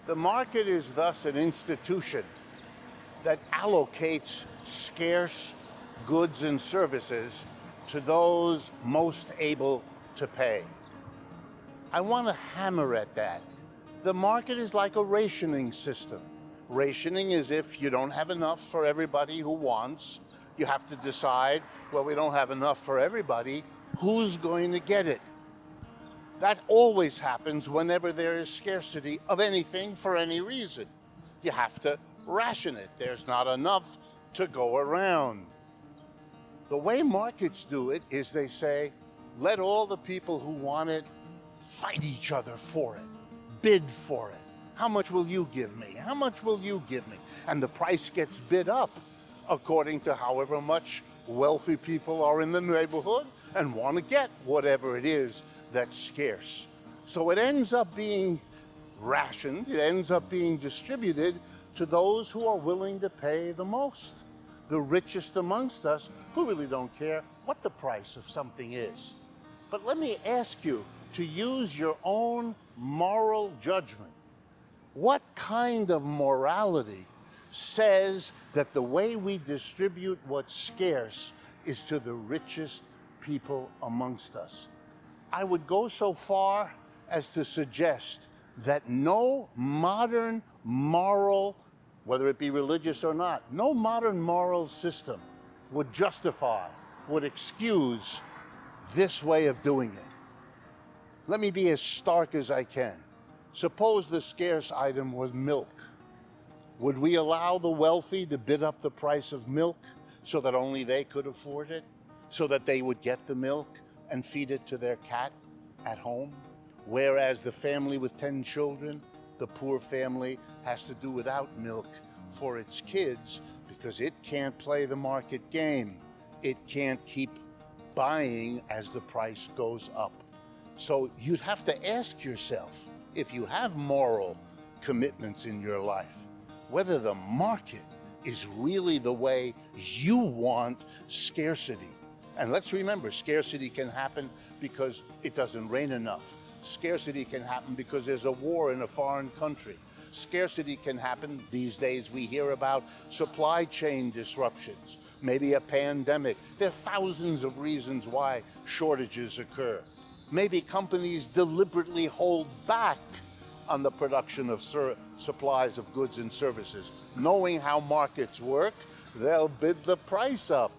The market is thus an institution that allocates scarce goods and services to those most able to pay. I want to hammer at that. The market is like a rationing system. Rationing is if you don't have enough for everybody who wants, you have to decide, well, we don't have enough for everybody, who's going to get it? That always happens whenever there is scarcity of anything for any reason. You have to ration it. There's not enough to go around. The way markets do it is they say, let all the people who want it fight each other for it, bid for it. How much will you give me? How much will you give me? And the price gets bid up according to however much wealthy people are in the neighborhood and want to get whatever it is that's scarce. So it ends up being rationed, it ends up being distributed to those who are willing to pay the most. The richest amongst us who really don't care what the price of something is. But let me ask you to use your own moral judgment. What kind of morality says that the way we distribute what's scarce is to the richest people amongst us? I would go so far as to suggest that no modern moral, whether it be religious or not, no modern moral system would justify, would excuse this way of doing it. Let me be as stark as I can. Suppose the scarce item was milk. Would we allow the wealthy to bid up the price of milk so that only they could afford it? So that they would get the milk and feed it to their cat at home? Whereas the family with 10 children, the poor family, has to do without milk for its kids because it can't play the market game. It can't keep buying as the price goes up. So you'd have to ask yourself, if you have moral commitments in your life, whether the market is really the way you want scarcity. And let's remember, scarcity can happen because it doesn't rain enough. Scarcity can happen because there's a war in a foreign country. Scarcity can happen, these days we hear about supply chain disruptions, maybe a pandemic. There are thousands of reasons why shortages occur. Maybe companies deliberately hold back on the production of supplies of goods and services. Knowing how markets work, they'll bid the price up.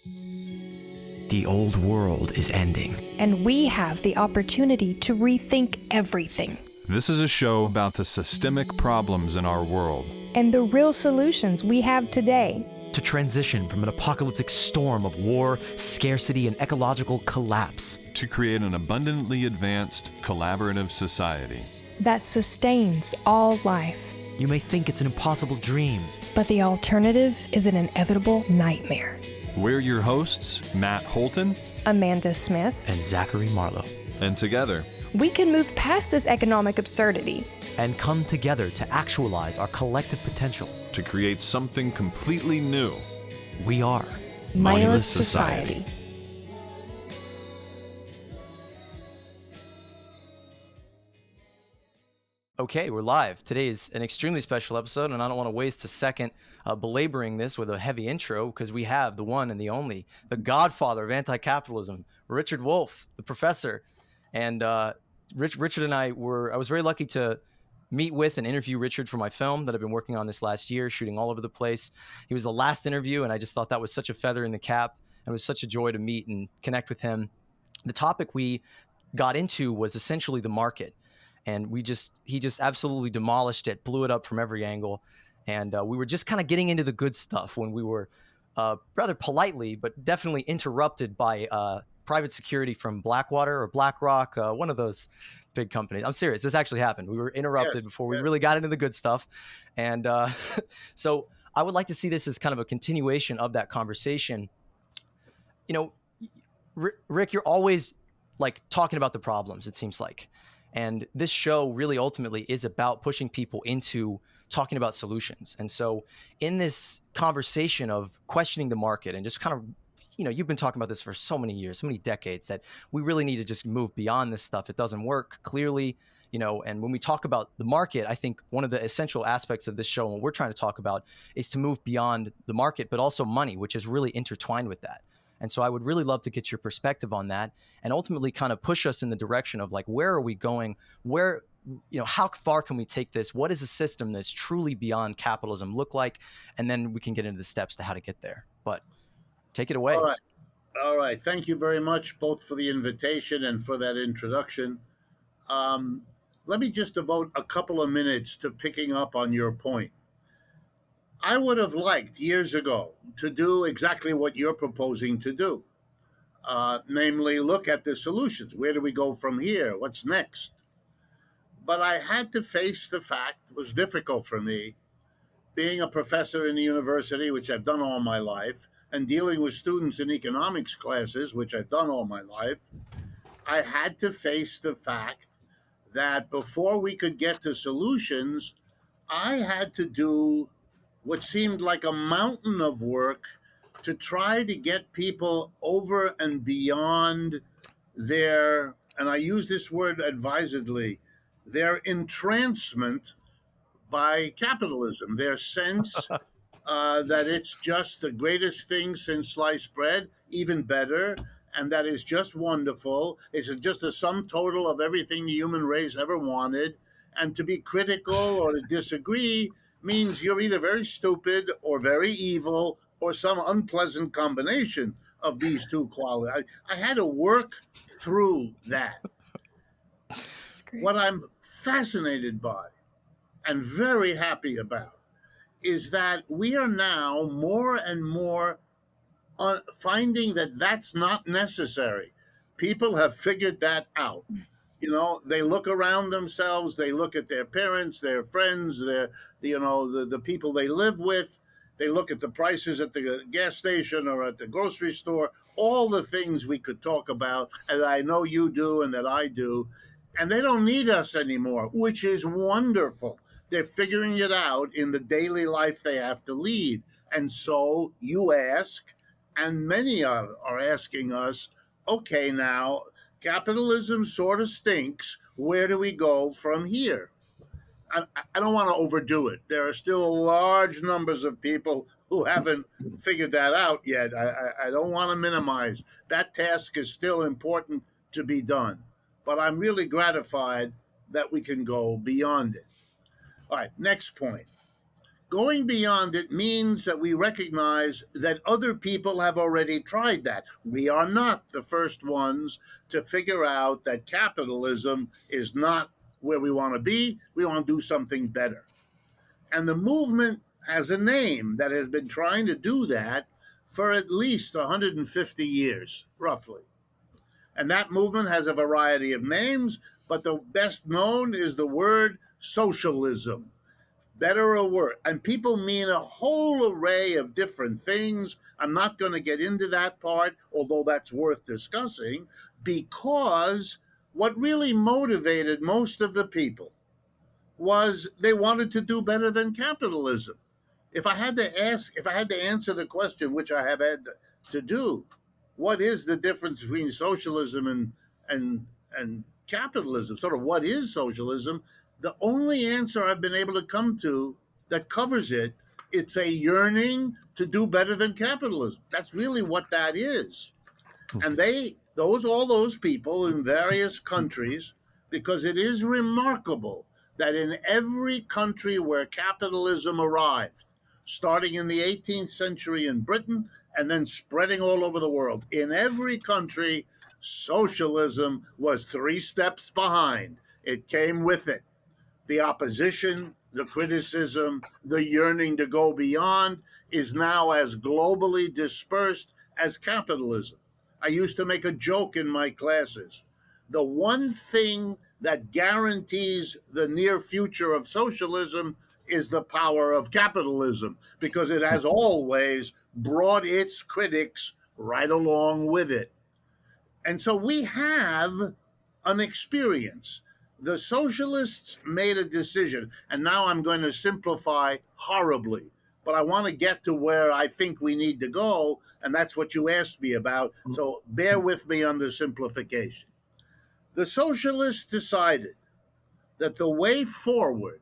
The old world is ending. And we have the opportunity to rethink everything. This is a show about the systemic problems in our world. And the real solutions we have today. To transition from an apocalyptic storm of war, scarcity, and ecological collapse. To create an abundantly advanced, collaborative society. That sustains all life. You may think it's an impossible dream. But the alternative is an inevitable nightmare. We're your hosts, Matt Holton, Amanda Smith, and Zachary Marlowe. And together, we can move past this economic absurdity and come together to actualize our collective potential. To create something completely new. We are Mindless Society. Okay, we're live. Today is an extremely special episode, and I don't want to waste a second belaboring this with a heavy intro because we have the one and the only, the godfather of anti-capitalism, Richard Wolff, the professor. And Richard and I was very lucky to meet with and interview Richard for my film that I've been working on this last year, shooting all over the place. He was the last interview, and I just thought that was such a feather in the cap. And it was such a joy to meet and connect with him. The topic we got into was essentially the market. And he just absolutely demolished it, blew it up from every angle. And we were just kind of getting into the good stuff when we were rather politely, but definitely interrupted by private security from Blackwater or BlackRock, one of those big companies. I'm serious. This actually happened. We were interrupted before we really got into the good stuff. And so I would like to see this as kind of a continuation of that conversation. You know, Rick, you're always like talking about the problems, it seems like. And this show really ultimately is about pushing people into talking about solutions. And so in this conversation of questioning the market and just kind of, you've been talking about this for so many years, so many decades, that we really need to just move beyond this stuff. It doesn't work clearly, and when we talk about the market, I think one of the essential aspects of this show and what we're trying to talk about is to move beyond the market, but also money, which is really intertwined with that. And so I would really love to get your perspective on that and ultimately kind of push us in the direction of like, where are we going? Where, how far can we take this? What does a system that's truly beyond capitalism look like? And then we can get into the steps to how to get there. But take it away. All right. All right. Thank you very much, both for the invitation and for that introduction. Let me just devote a couple of minutes to picking up on your point. I would have liked years ago to do exactly what you're proposing to do, namely look at the solutions. Where do we go from here? What's next? But I had to face the fact, it was difficult for me, being a professor in the university, which I've done all my life, and dealing with students in economics classes, which I've done all my life. I had to face the fact that before we could get to solutions, I had to do what seemed like a mountain of work to try to get people over and beyond their, and I use this word advisedly, their entrancement by capitalism, their sense that it's just the greatest thing since sliced bread, even better, and that is just wonderful. It's just a sum total of everything the human race ever wanted. And to be critical or to disagree means you're either very stupid or very evil or some unpleasant combination of these two qualities. I had to work through that. What I'm fascinated by and very happy about is that we are now more and more finding that that's not necessary. People have figured that out. They look around themselves, they look at their parents, their friends, the people they live with, they look at the prices at the gas station or at the grocery store, all the things we could talk about, and I know you do and that I do, and they don't need us anymore, which is wonderful. They're figuring it out in the daily life they have to lead. And so you ask, and many are asking us, okay, now capitalism sort of stinks. Where do we go from here? I don't want to overdo it. There are still large numbers of people who haven't figured that out yet. I don't want to minimize. That task is still important to be done. But I'm really gratified that we can go beyond it. All right, next point. Going beyond it means that we recognize that other people have already tried that. We are not the first ones to figure out that capitalism is not where we want to be. We want to do something better. And the movement has a name that has been trying to do that for at least 150 years, roughly. And that movement has a variety of names, but the best known is the word socialism. Better or worse. And people mean a whole array of different things. I'm not going to get into that part, although that's worth discussing, because what really motivated most of the people was they wanted to do better than capitalism. If I had to answer the question, which I have had to do, what is the difference between socialism and capitalism? Sort of what is socialism? The only answer I've been able to come to that covers it, it's a yearning to do better than capitalism. That's really what that is. And all those people in various countries, because it is remarkable that in every country where capitalism arrived, starting in the 18th century in Britain and then spreading all over the world, in every country, socialism was 3 steps behind. It came with it. The opposition, the criticism, the yearning to go beyond is now as globally dispersed as capitalism. I used to make a joke in my classes. The one thing that guarantees the near future of socialism is the power of capitalism, because it has always brought its critics right along with it. And so we have an experience. The socialists made a decision, and now I'm going to simplify horribly, but I want to get to where I think we need to go, and that's what you asked me about. So bear with me on the simplification. The socialists decided that the way forward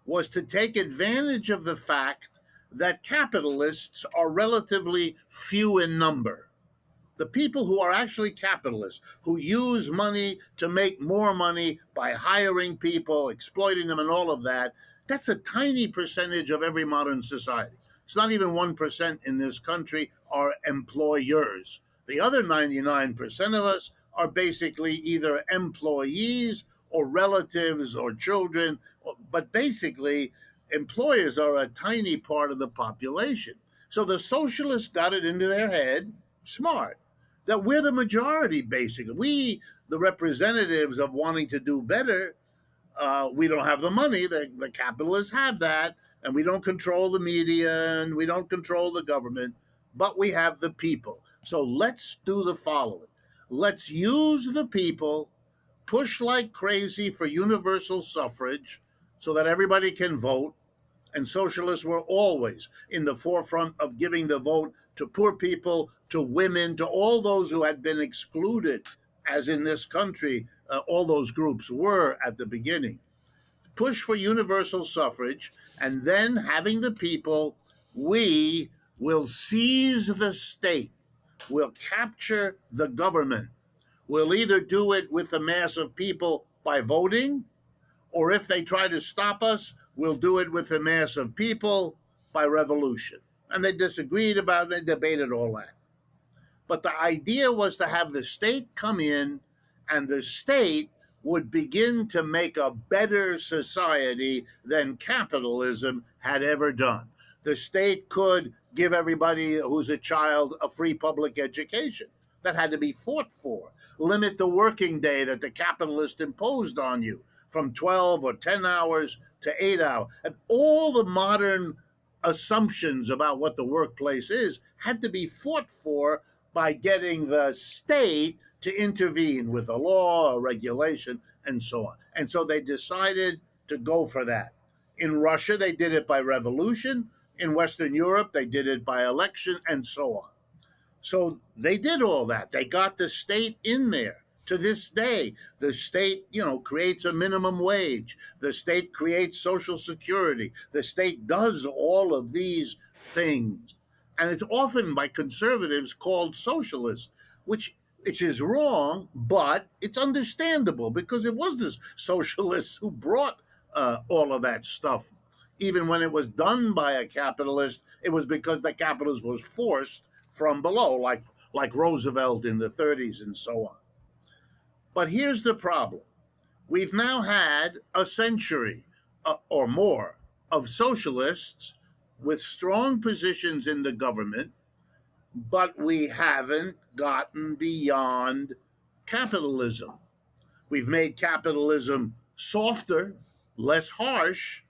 was to take advantage of the fact that capitalists are relatively few in number. The people who are actually capitalists, who use money to make more money by hiring people, exploiting them, and all of that, that's a tiny percentage of every modern society. It's not even 1% in this country are employers. The other 99% of us are basically either employees or relatives or children, but basically, employers are a tiny part of the population. So the socialists got it into their head, smart, that we're the majority, basically. We, the representatives of wanting to do better, we don't have the money. The capitalists have that, and we don't control the media, and we don't control the government, but we have the people. So let's do the following. Let's use the people, push like crazy for universal suffrage so that everybody can vote. And socialists were always in the forefront of giving the vote to poor people, to women, to all those who had been excluded, as in this country, all those groups were at the beginning. Push for universal suffrage, and then having the people, we will seize the state, we'll capture the government. We'll either do it with the mass of people by voting, or if they try to stop us, we'll do it with the mass of people by revolution. And they disagreed about it, they debated all that. But the idea was to have the state come in, and the state would begin to make a better society than capitalism had ever done. The state could give everybody who's a child a free public education. That had to be fought for. Limit the working day that the capitalist imposed on you from 12 or 10 hours to 8 hours. And all the modern assumptions about what the workplace is had to be fought for by getting the state to intervene with a law, a regulation, and so on. And so they decided to go for that. In Russia, they did it by revolution. In Western Europe, they did it by election, and so on. So they did all that. They got the state in there. To this day, the state, creates a minimum wage. The state creates Social Security. The state does all of these things. And it's often by conservatives called socialist, which is wrong, but it's understandable because it was the socialists who brought all of that stuff. Even when it was done by a capitalist, it was because the capitalist was forced from below, like Roosevelt in the 30s and so on. But here's the problem. We've now had a century or more of socialists with strong positions in the government, but we haven't gotten beyond capitalism. We've made capitalism softer, less harsh,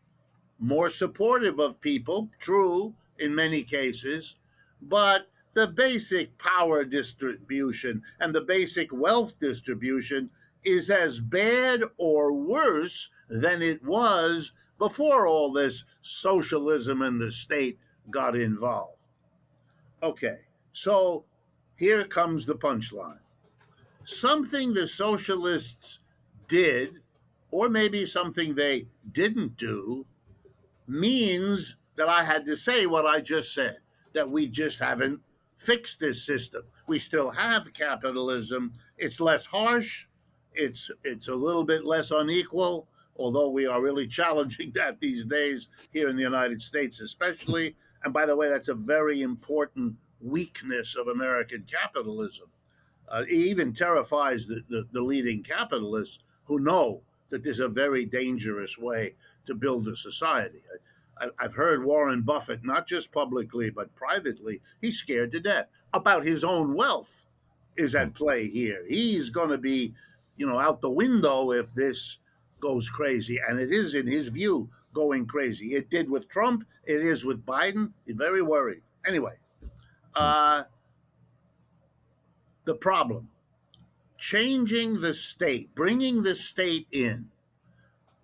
more supportive of people, true in many cases, but the basic power distribution and the basic wealth distribution is as bad or worse than it was before all this socialism and the state got involved. Okay, so here comes the punchline. Something the socialists did, or maybe something they didn't do, means that I had to say what I just said, that we just haven't fixed this system. We still have capitalism. It's less harsh. It's a little bit less unequal, although we are really challenging that these days here in the United States especially. And by the way, that's a very important weakness of American capitalism. It even terrifies the leading capitalists who know that this is a very dangerous way to build a society. I've heard Warren Buffett, not just publicly, but privately, he's scared to death about his own wealth is at play here. He's going to be, out the window if this goes crazy. And it is, in his view, going crazy. It did with Trump. It is with Biden. He's very worried. Anyway, the problem, changing the state, bringing the state in,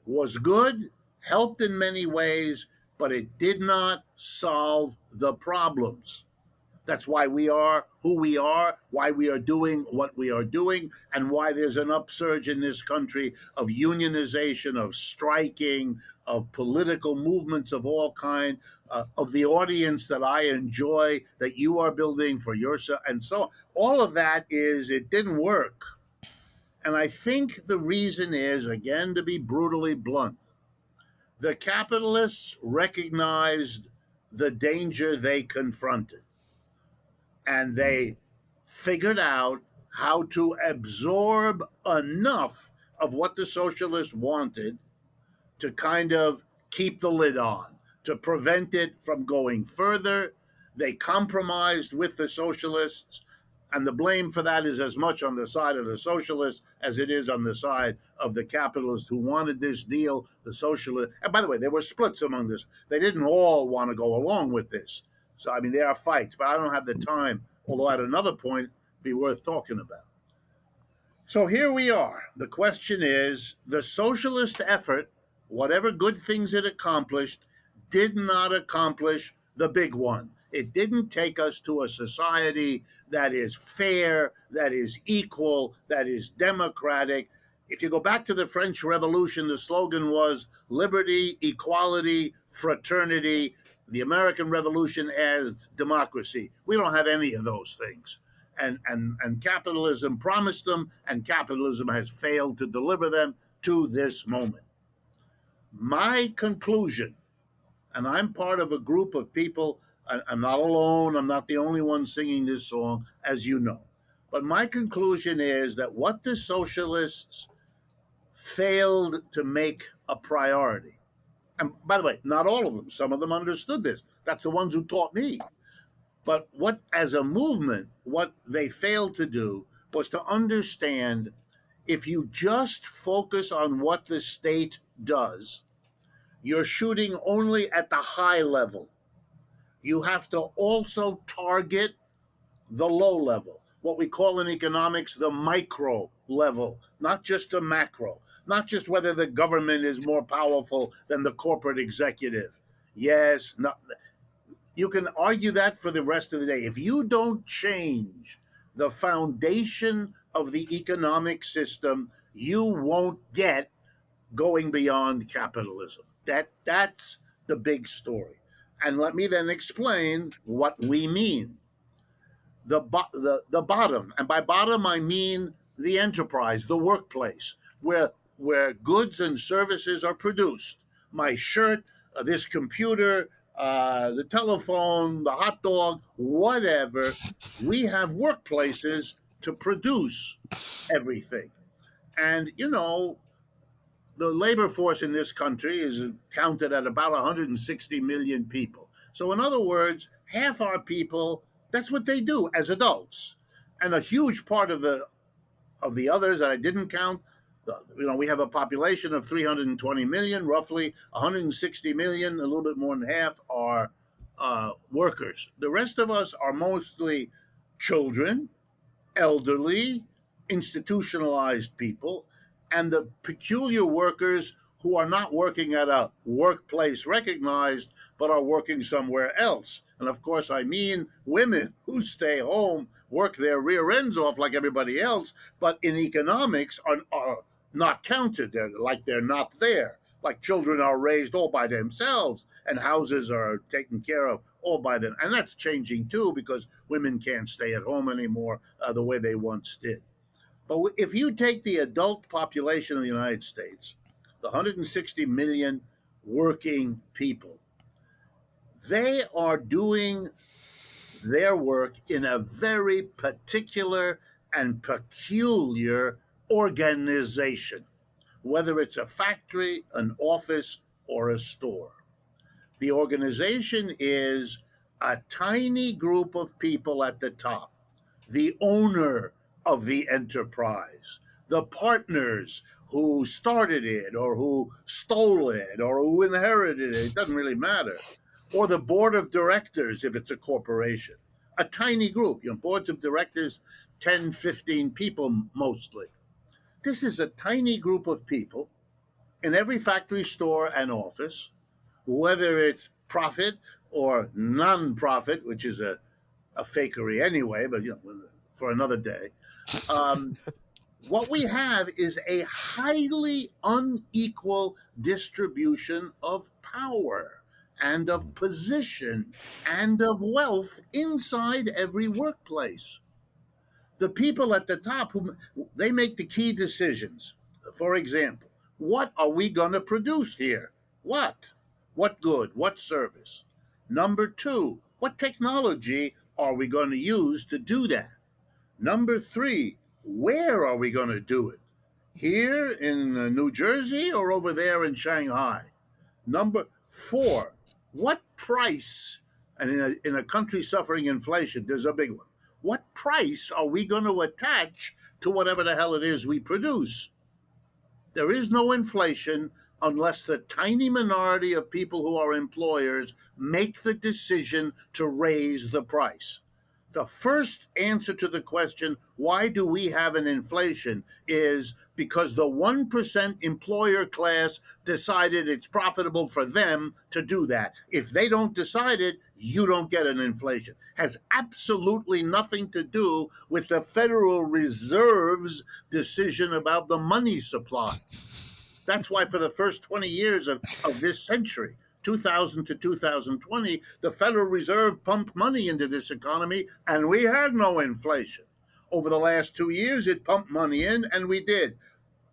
was good, helped in many ways, but it did not solve the problems. That's why we are who we are, why we are doing what we are doing, and why there's an upsurge in this country of unionization, of striking, of political movements of all kind, of the audience that I enjoy, that you are building for yourself, and so on. All of that is, it didn't work. And I think the reason is, again, to be brutally blunt, the capitalists recognized the danger they confronted, and they figured out how to absorb enough of what the socialists wanted to kind of keep the lid on, to prevent it from going further. They compromised with the socialists, and the blame for that is as much on the side of the socialists as it is on the side of the capitalists who wanted this deal. The socialists, and by the way, there were splits among this. They didn't all want to go along with this. So, I mean, there are fights, but I don't have the time, although at another point, be worth talking about. So here we are. The question is, the socialist effort, whatever good things it accomplished, did not accomplish the big one. It didn't take us to a society that is fair, that is equal, that is democratic. If you go back to the French Revolution, the slogan was liberty, equality, fraternity. The American Revolution as democracy. We don't have any of those things. And capitalism promised them, and capitalism has failed to deliver them to this moment. My conclusion, and I'm part of a group of people, I'm not alone, I'm not the only one singing this song, as you know. But my conclusion is that what the socialists failed to make a priority, and by the way, not all of them, some of them understood this. That's the ones who taught me. But what, as a movement, what they failed to do was to understand, if you just focus on what the state does, you're shooting only at the high level. You have to also target the low level, what we call in economics the micro level, not just the macro, not just whether the government is more powerful than the corporate executive. Yes, not, you can argue that for the rest of the day. If you don't change the foundation of the economic system, you won't get going beyond capitalism. That's the big story. And let me then explain what we mean. The bottom, and by bottom I mean the enterprise, the workplace, where goods and services are produced. My shirt, this computer, the telephone, the hot dog, whatever. We have workplaces to produce everything. And, you know, the labor force in this country is counted at about 160 million people. So in other words, half our people, that's what they do as adults. And a huge part of the others that I didn't count, you know, we have a population of 320 million, roughly 160 million, a little bit more than half are workers. The rest of us are mostly children, elderly, institutionalized people, and the peculiar workers who are not working at a workplace recognized, but are working somewhere else. And of course, I mean women who stay home, work their rear ends off like everybody else, but in economics are not counted. They're not there. Like children are raised all by themselves, and houses are taken care of all by them. And that's changing too, because women can't stay at home anymore the way they once did. But if you take the adult population of the United States, the 160 million working people, they are doing their work in a very particular and peculiar organization, whether it's a factory, an office, or a store. The organization is a tiny group of people at the top, the owner of the enterprise, the partners who started it or who stole it or who inherited it, it doesn't really matter, or the board of directors if it's a corporation. A tiny group, you know, boards of directors, 10, 15 people mostly. This is a tiny group of people in every factory, store, and office, whether it's profit or non-profit, which is a fakery anyway, but for another day. What we have is a highly unequal distribution of power and of position and of wealth inside every workplace. The people at the top, they make the key decisions. For example, what are we going to produce here? What? What good? What service? Number two, what technology are we going to use to do that? Number three, where are we going to do it? Here in New Jersey or over there in Shanghai? Number four, what price, and in a country suffering inflation, there's a big one. What price are we going to attach to whatever the hell it is we produce? There is no inflation unless the tiny minority of people who are employers make the decision to raise the price. The first answer to the question, why do we have an inflation, is because the 1% employer class decided it's profitable for them to do that. If they don't decide it, you don't get an inflation. Has absolutely nothing to do with the Federal Reserve's decision about the money supply. That's why for the first 20 years of this century, 2000 to 2020, the Federal Reserve pumped money into this economy and we had no inflation. Over the last 2 years, it pumped money in and we did.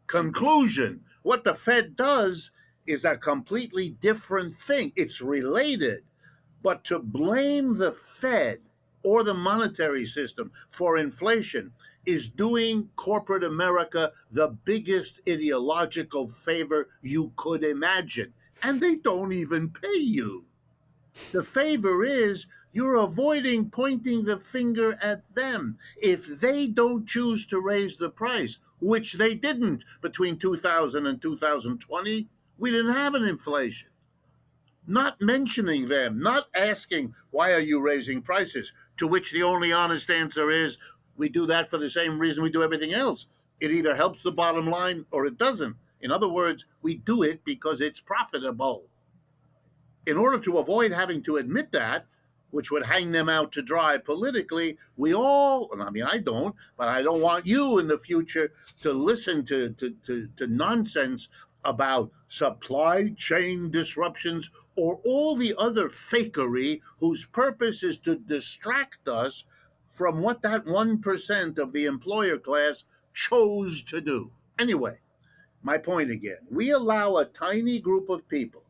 Conclusion, what the Fed does is a completely different thing. It's related, but to blame the Fed or the monetary system for inflation is doing corporate America the biggest ideological favor you could imagine. And they don't even pay you. The favor is you're avoiding pointing the finger at them. If they don't choose to raise the price, which they didn't between 2000 and 2020, we didn't have an inflation. Not mentioning them, not asking, why are you raising prices? To which the only honest answer is, we do that for the same reason we do everything else. It either helps the bottom line or it doesn't. In other words, we do it because it's profitable. In order to avoid having to admit that, which would hang them out to dry politically, we all, I mean, I don't, but I don't want you in the future to listen to nonsense about supply chain disruptions or all the other fakery whose purpose is to distract us from what that 1% of the employer class chose to do. Anyway, my point again, we allow a tiny group of people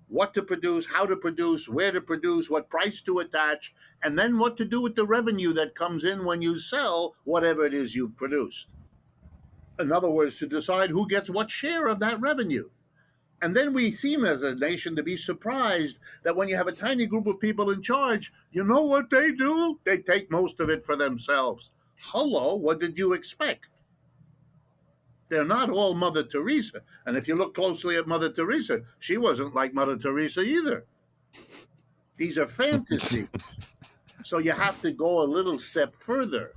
what to produce, how to produce, where to produce, what price to attach, and then what to do with the revenue that comes in when you sell whatever it is you've produced. In other words, to decide who gets what share of that revenue. And then we seem as a nation to be surprised that when you have a tiny group of people in charge, you know what they do? They take most of it for themselves. Hello, what did you expect? They're not all Mother Teresa. And if you look closely at Mother Teresa, she wasn't like Mother Teresa either. These are fantasies. So you have to go a little step further.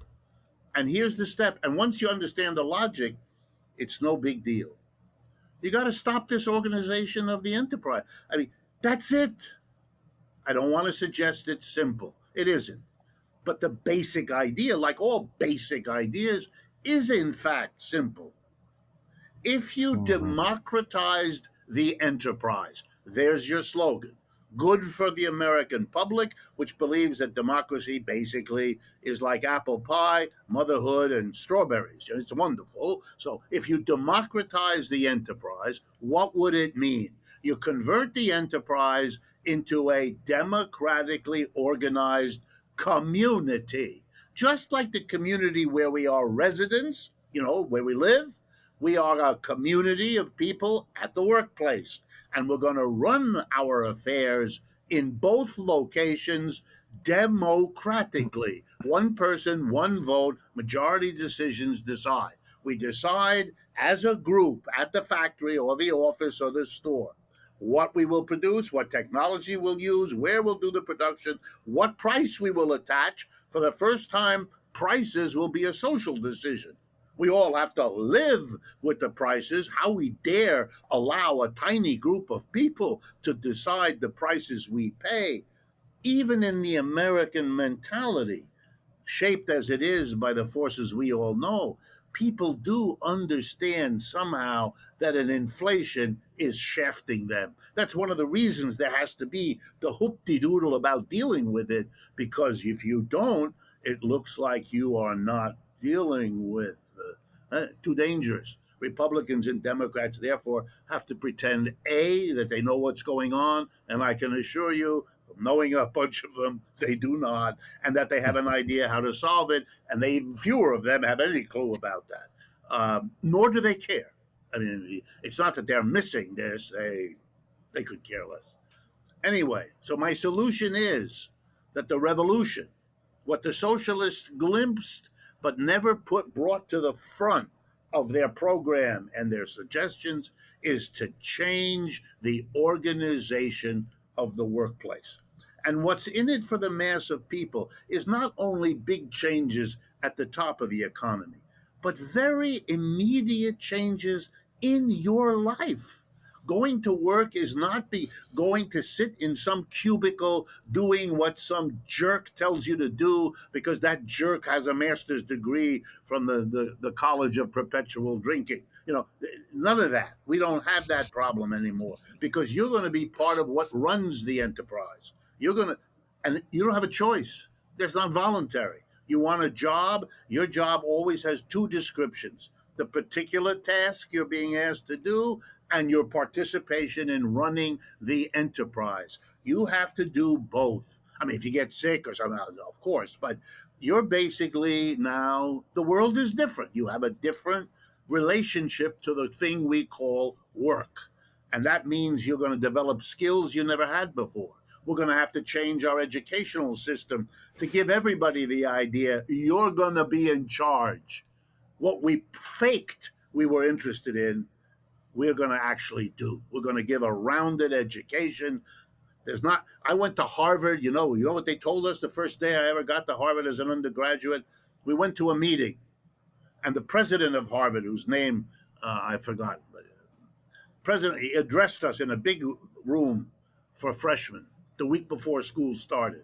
And here's the step. And once you understand the logic, it's no big deal. You got to stop this organization of the enterprise. I mean, that's it. I don't want to suggest it's simple. It isn't. But the basic idea, like all basic ideas, is in fact simple. If you democratized the enterprise, there's your slogan. Good for the American public, which believes that democracy basically is like apple pie, motherhood, and strawberries. It's wonderful. So if you democratize the enterprise, what would it mean? You convert the enterprise into a democratically organized community, just like the community where we are residents, where we live. We are a community of people at the workplace, and we're going to run our affairs in both locations democratically. One person, one vote, majority decisions decide. We decide as a group at the factory or the office or the store what we will produce, what technology we'll use, where we'll do the production, what price we will attach. For the first time, prices will be a social decision. We all have to live with the prices. How we dare allow a tiny group of people to decide the prices we pay, even in the American mentality, shaped as it is by the forces we all know, people do understand somehow that an inflation is shafting them. That's one of the reasons there has to be the hoop-de-doodle about dealing with it, because if you don't, it looks like you are not dealing with too dangerous. Republicans and Democrats, therefore, have to pretend, A, that they know what's going on, and I can assure you, from knowing a bunch of them, they do not, and that they have an idea how to solve it, and they even fewer of them have any clue about that. Nor do they care. I mean, it's not that they're missing this, they could care less. Anyway, so my solution is that the revolution, what the socialists glimpsed but never brought to the front of their program and their suggestions, is to change the organization of the workplace. And what's in it for the mass of people is not only big changes at the top of the economy, but very immediate changes in your life. Going to work is not going to sit in some cubicle doing what some jerk tells you to do because that jerk has a master's degree from the College of Perpetual Drinking. You know, none of that. We don't have that problem anymore because you're going to be part of what runs the enterprise. And you don't have a choice. That's not voluntary. You want a job, your job always has two descriptions: the particular task you're being asked to do and your participation in running the enterprise. You have to do both. I mean, if you get sick or something, of course, but you're basically now, the world is different. You have a different relationship to the thing we call work. And that means you're going to develop skills you never had before. We're going to have to change our educational system to give everybody the idea you're going to be in charge. What we faked we were interested in, we're going to actually do. We're going to give a rounded education. I went to Harvard, you know what they told us the first day I ever got to Harvard as an undergraduate? We went to a meeting, and the president of Harvard, whose name I forgot, he addressed us in a big room for freshmen the week before school started.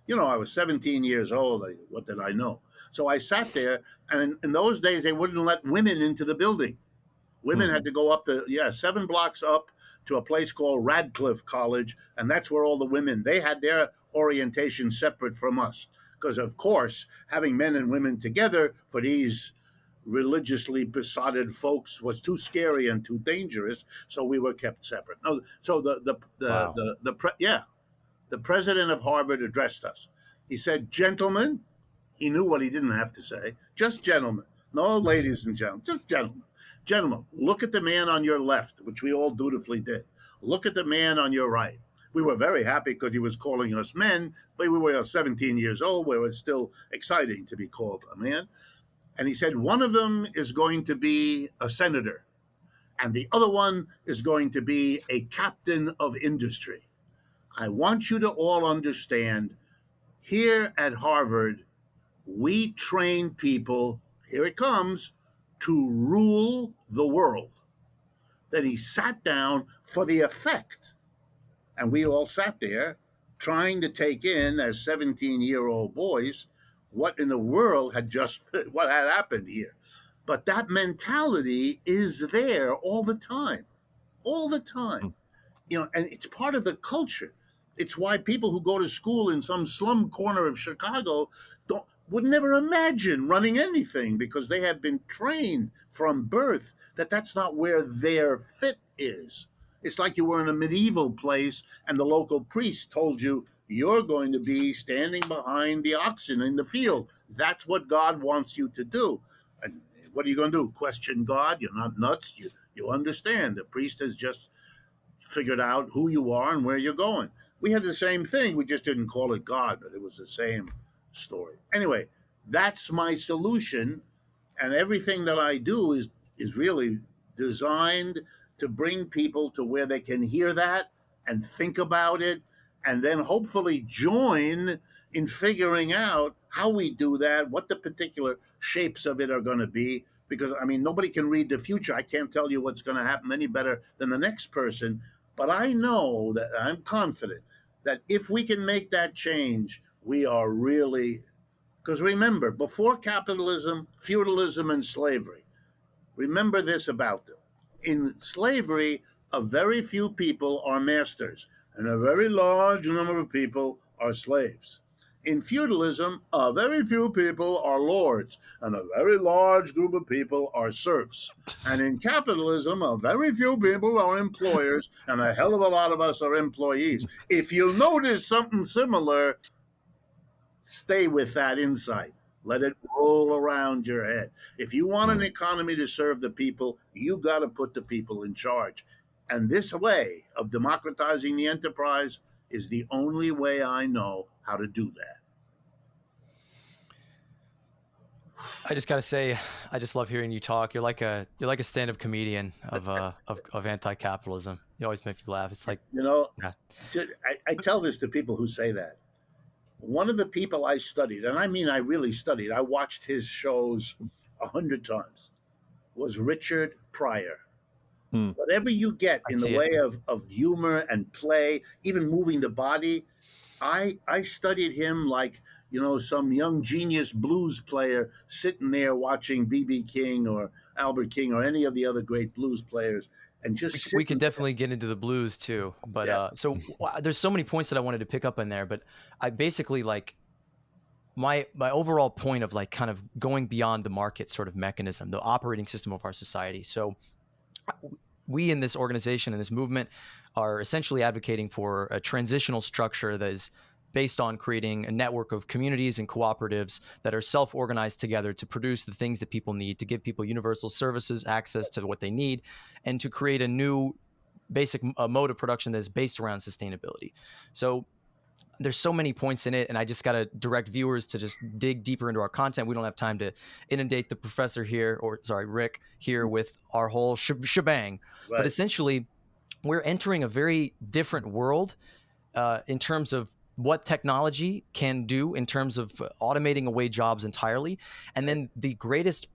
You know, I was 17 years old. What did I know? So I sat there, and in those days, they wouldn't let women into the building. Women had to go up 7 blocks up to a place called Radcliffe College, and that's where all the women, they had their orientation separate from us. Because, of course, having men and women together for these religiously besotted folks was too scary and too dangerous, so we were kept separate. No, so the president of Harvard addressed us. He said, "Gentlemen," he knew what he didn't have to say, "just gentlemen, no ladies and gentlemen, just gentlemen. Gentlemen, look at the man on your left," which we all dutifully did. "Look at the man on your right." We were very happy because he was calling us men, but we were 17 years old, where it was still exciting to be called a man. And he said, "One of them is going to be a senator, and the other one is going to be a captain of industry. I want you to all understand, here at Harvard, we train people, here it comes, to rule the world." Then he sat down for the effect. And we all sat there trying to take in, as 17-year-old boys, what in the world what had happened here. But that mentality is there all the time, You know, and it's part of the culture. It's why people who go to school in some slum corner of Chicago would never imagine running anything, because they have been trained from birth that that's not where their fit is. It's like you were in a medieval place and the local priest told you, you're going to be standing behind the oxen in the field. That's what God wants you to do. And what are you going to do? Question God? You're not nuts. You understand. The priest has just figured out who you are and where you're going. We had the same thing. We just didn't call it God, but it was the same story. Anyway, that's my solution. And everything that I do is really designed to bring people to where they can hear that and think about it, and then hopefully join in figuring out how we do that, what the particular shapes of it are going to be, because I mean, nobody can read the future. I can't tell you what's going to happen any better than the next person. But I know that I'm confident that if we can make that change, we are really, because remember, before capitalism, feudalism, and slavery, remember this about them. In slavery, a very few people are masters, and a very large number of people are slaves. In feudalism, a very few people are lords, and a very large group of people are serfs. And in capitalism, a very few people are employers, and a hell of a lot of us are employees. If you notice something similar, stay with that insight. Let it roll around your head. If you want an economy to serve the people, you got to put the people in charge. And this way of democratizing the enterprise is the only way I know how to do that. I just gotta say, I just love hearing you talk. You're like a stand-up comedian of anti-capitalism. You always make me laugh. It's like, You know, yeah. I tell this to people who say that. One of the people I studied, and I mean I really studied, I watched his shows 100 times, was Richard Pryor. Whatever you get in the way of humor and play, even moving the body, I studied him like, you know, some young genius blues player sitting there watching B.B. King or Albert King or any of the other great blues players. And just We can definitely get into the blues too, but Yeah. there's so many points that I wanted to pick up in there, but I basically like my overall point of like kind of going beyond the market sort of mechanism, the operating system of our society. So we in this organization and this movement are essentially advocating for a transitional structure that is based on creating a network of communities and cooperatives that are self-organized together to produce the things that people need, to give people universal services, access to what they need, and to create a new basic mode of production that is based around sustainability. So there's so many points in it, and I just got to direct viewers to just dig deeper into our content. We don't have time to inundate the professor here, Rick here, with our whole shebang. Right. But essentially, we're entering a very different world in terms of what technology can do in terms of automating away jobs entirely. And then the greatest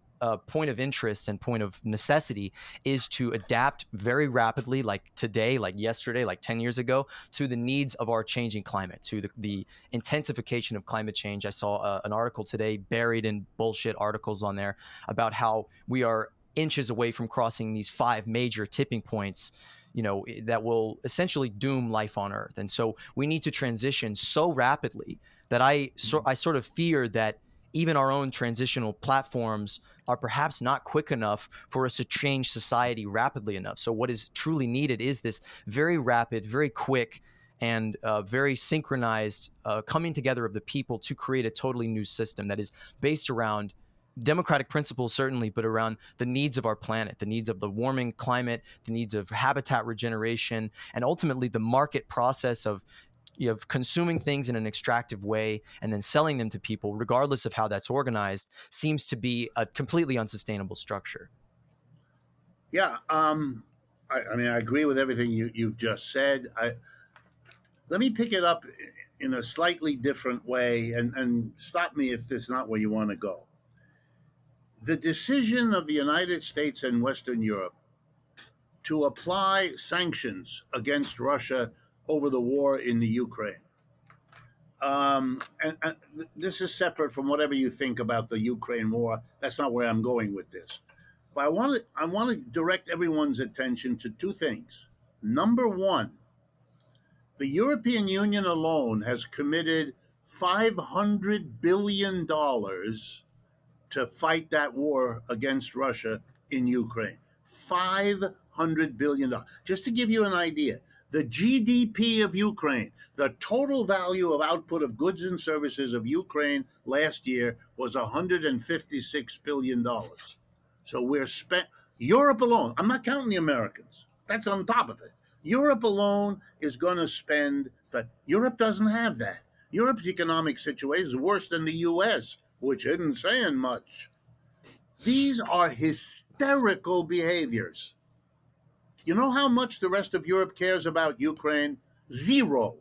point of interest and point of necessity is to adapt very rapidly, like today, like yesterday, like 10 years ago, to the needs of our changing climate, to the intensification of climate change. I saw an article today buried in bullshit articles on there about how we are inches away from crossing these 5 major tipping points, you know, that will essentially doom life on Earth. And so we need to transition so rapidly that I sort of fear that even our own transitional platforms are perhaps not quick enough for us to change society rapidly enough. So what is truly needed is this very rapid, very quick, and very synchronized coming together of the people to create a totally new system that is based around democratic principles, certainly, but around the needs of our planet, the needs of the warming climate, the needs of habitat regeneration, and ultimately the market process of consuming things in an extractive way and then selling them to people, regardless of how that's organized, seems to be a completely unsustainable structure. Yeah, I mean, I agree with everything you've just said. Let me pick it up in a slightly different way, and stop me if this is not where you want to go. The decision of the United States and Western Europe to apply sanctions against Russia over the war in the Ukraine. And this is separate from whatever you think about the Ukraine war. That's not where I'm going with this. But I want to direct everyone's attention to 2 things. Number 1, the European Union alone has committed $500 billion to fight that war against Russia in Ukraine. $500 billion. Just to give you an idea, the GDP of Ukraine, the total value of output of goods and services of Ukraine last year was $156 billion. So we're Europe alone, I'm not counting the Americans, that's on top of it. Europe alone is going to spend, but Europe doesn't have that. Europe's economic situation is worse than the US, which isn't saying much. These are hysterical behaviors. You know how much the rest of Europe cares about Ukraine? 0.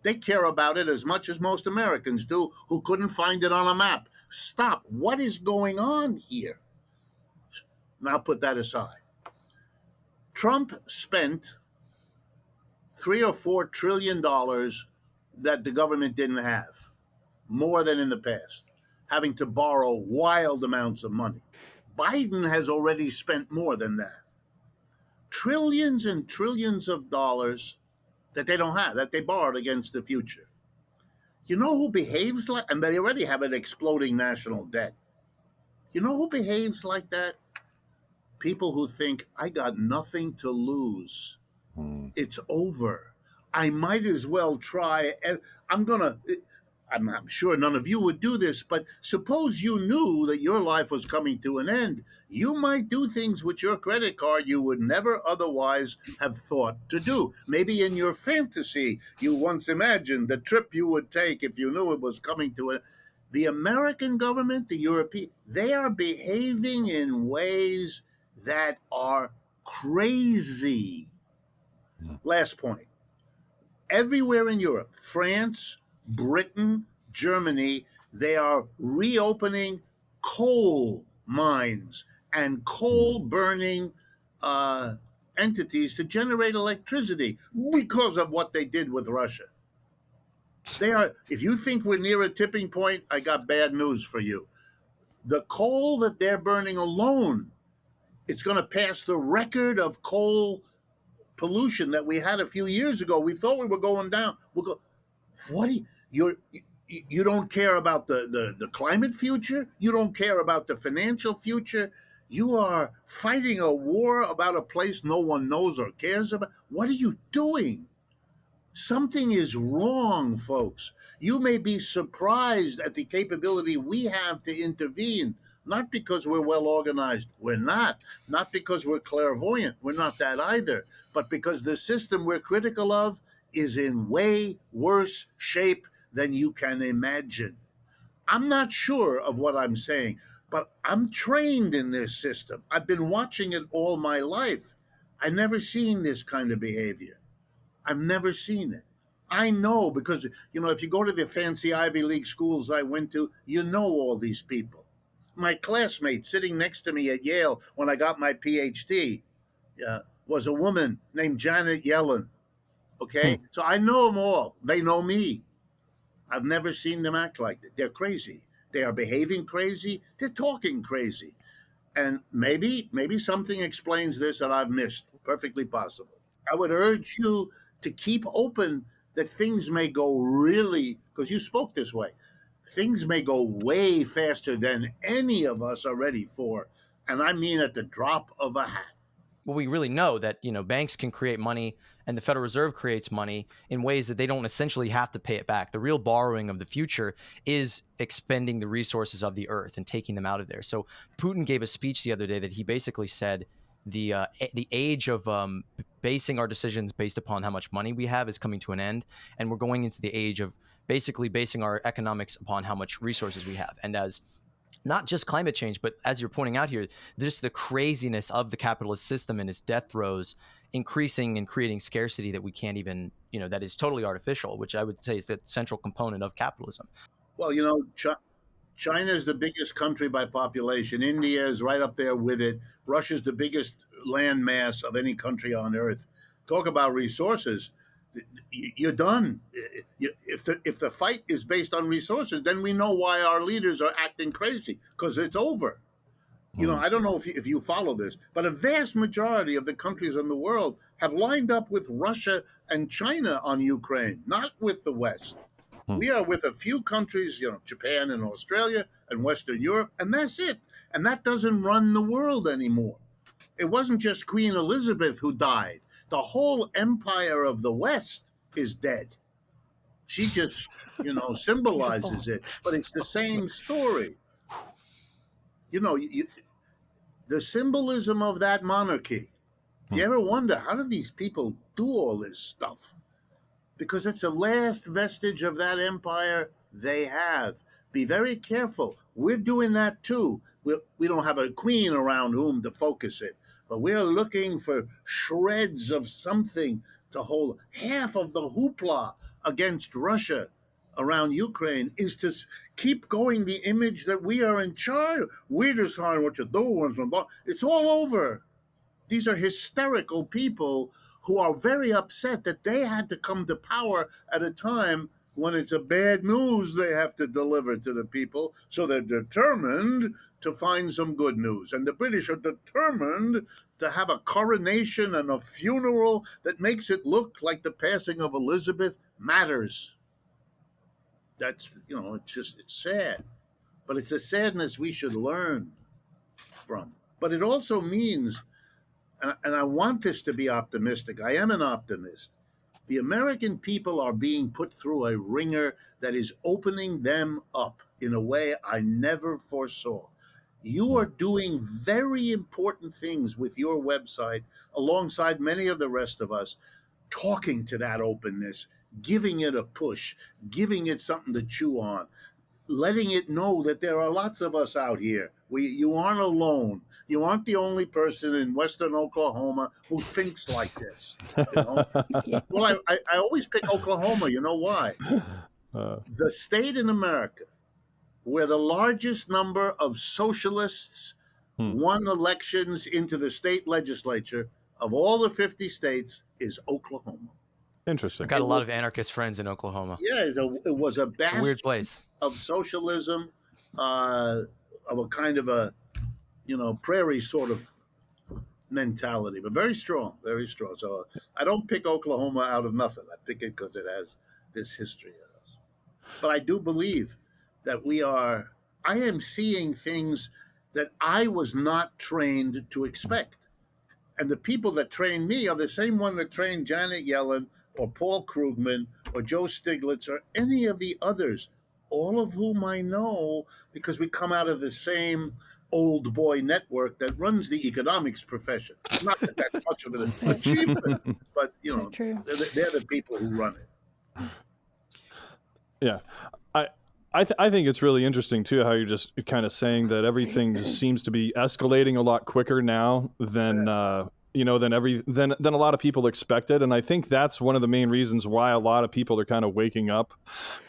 They care about it as much as most Americans do, who couldn't find it on a map. Stop. What is going on here? Now put that aside. Trump spent $3 or $4 trillion that the government didn't have, more than in the past, having to borrow wild amounts of money. Biden has already spent more than that. Trillions and trillions of dollars that they don't have, that they borrowed against the future. You know who behaves like, and they already have an exploding national debt. You know who behaves like that? People who think, I got nothing to lose. It's over. I might as well try. I'm sure none of you would do this, but suppose you knew that your life was coming to an end. You might do things with your credit card you would never otherwise have thought to do. Maybe in your fantasy, you once imagined the trip you would take if you knew it was coming to an end. The American government, the European, they are behaving in ways that are crazy. Last point. Everywhere in Europe, France, Britain, Germany, they are reopening coal mines and coal burning entities to generate electricity because of what they did with Russia. They are, if you think we're near a tipping point, I got bad news for you. The coal that they're burning alone, it's going to pass the record of coal pollution that we had a few years ago. We thought we were going down. We'll go, what do you don't care about the climate future? You don't care about the financial future? You are fighting a war about a place no one knows or cares about? What are you doing? Something is wrong, folks. You may be surprised at the capability we have to intervene, not because we're well organized. We're not. Not because we're clairvoyant. We're not that either. But because the system we're critical of is in way worse shape than you can imagine. I'm not sure of what I'm saying, but I'm trained in this system. I've been watching it all my life. I've never seen this kind of behavior. I've never seen it. I know because, if you go to the fancy Ivy League schools I went to, you know all these people. My classmate sitting next to me at Yale when I got my PhD was a woman named Janet Yellen. Okay? So I know them all. They know me. I've never seen them act like that. They're crazy. They are behaving crazy. They're talking crazy. And maybe something explains this that I've missed. Perfectly possible. I would urge you to keep open that things may go really, because you spoke this way, things may go way faster than any of us are ready for. And I mean at the drop of a hat. Well, we really know that, banks can create money and the Federal Reserve creates money in ways that they don't essentially have to pay it back. The real borrowing of the future is expending the resources of the earth and taking them out of there. So Putin gave a speech the other day that he basically said the age of basing our decisions based upon how much money we have is coming to an end. And we're going into the age of basically basing our economics upon how much resources we have. And as not just climate change, but as you're pointing out here, just the craziness of the capitalist system and its death throes increasing and creating scarcity that we can't even, that is totally artificial, which I would say is the central component of capitalism. Well, China is the biggest country by population. India is right up there with it. Russia's the biggest land mass of any country on earth. Talk about resources. You're done. If the fight is based on resources, then we know why our leaders are acting crazy, because it's over. I don't know if you follow this, but a vast majority of the countries in the world have lined up with Russia and China on Ukraine, not with the West. We are with a few countries, Japan and Australia and Western Europe, and that's it. And that doesn't run the world anymore. It wasn't just Queen Elizabeth who died. The whole empire of the West is dead. She just, symbolizes it, but it's the same story. The symbolism of that monarchy. Do you ever wonder, how do these people do all this stuff? Because it's the last vestige of that empire they have. Be very careful. We're doing that too. We don't have a queen around whom to focus it, but we're looking for shreds of something to hold half of the hoopla against Russia around Ukraine is to keep going the image that we are in charge. We decide what you do. It's all over. These are hysterical people who are very upset that they had to come to power at a time when it's a bad news they have to deliver to the people. So they're determined to find some good news. And the British are determined to have a coronation and a funeral that makes it look like the passing of Elizabeth matters. That's, it's sad. But it's a sadness we should learn from. But it also means, and I want this to be optimistic, I am an optimist. The American people are being put through a ringer that is opening them up in a way I never foresaw. You are doing very important things with your website alongside many of the rest of us, talking to that openness, giving it a push, giving it something to chew on, letting it know that there are lots of us out here. You aren't alone. You aren't the only person in Western Oklahoma who thinks like this. Well, I always pick Oklahoma. You know why? The state in America where the largest number of socialists won elections into the state legislature of all the 50 states is Oklahoma. Interesting. I've got a lot of anarchist friends in Oklahoma. Yeah, it was a bastion, it's a weird place of socialism, of a kind of a, prairie sort of mentality, but very strong, very strong. So I don't pick Oklahoma out of nothing. I pick it because it has this history in us. But I do believe that I am seeing things that I was not trained to expect. And the people that trained me are the same one that trained Janet Yellen or Paul Krugman or Joe Stiglitz or any of the others, all of whom I know because we come out of the same old boy network that runs the economics profession. Not that that's much of an achievement, but, they're the people who run it. Yeah. I think it's really interesting too how you're just kind of saying that everything just seems to be escalating a lot quicker now than than a lot of people expected, and I think that's one of the main reasons why a lot of people are kind of waking up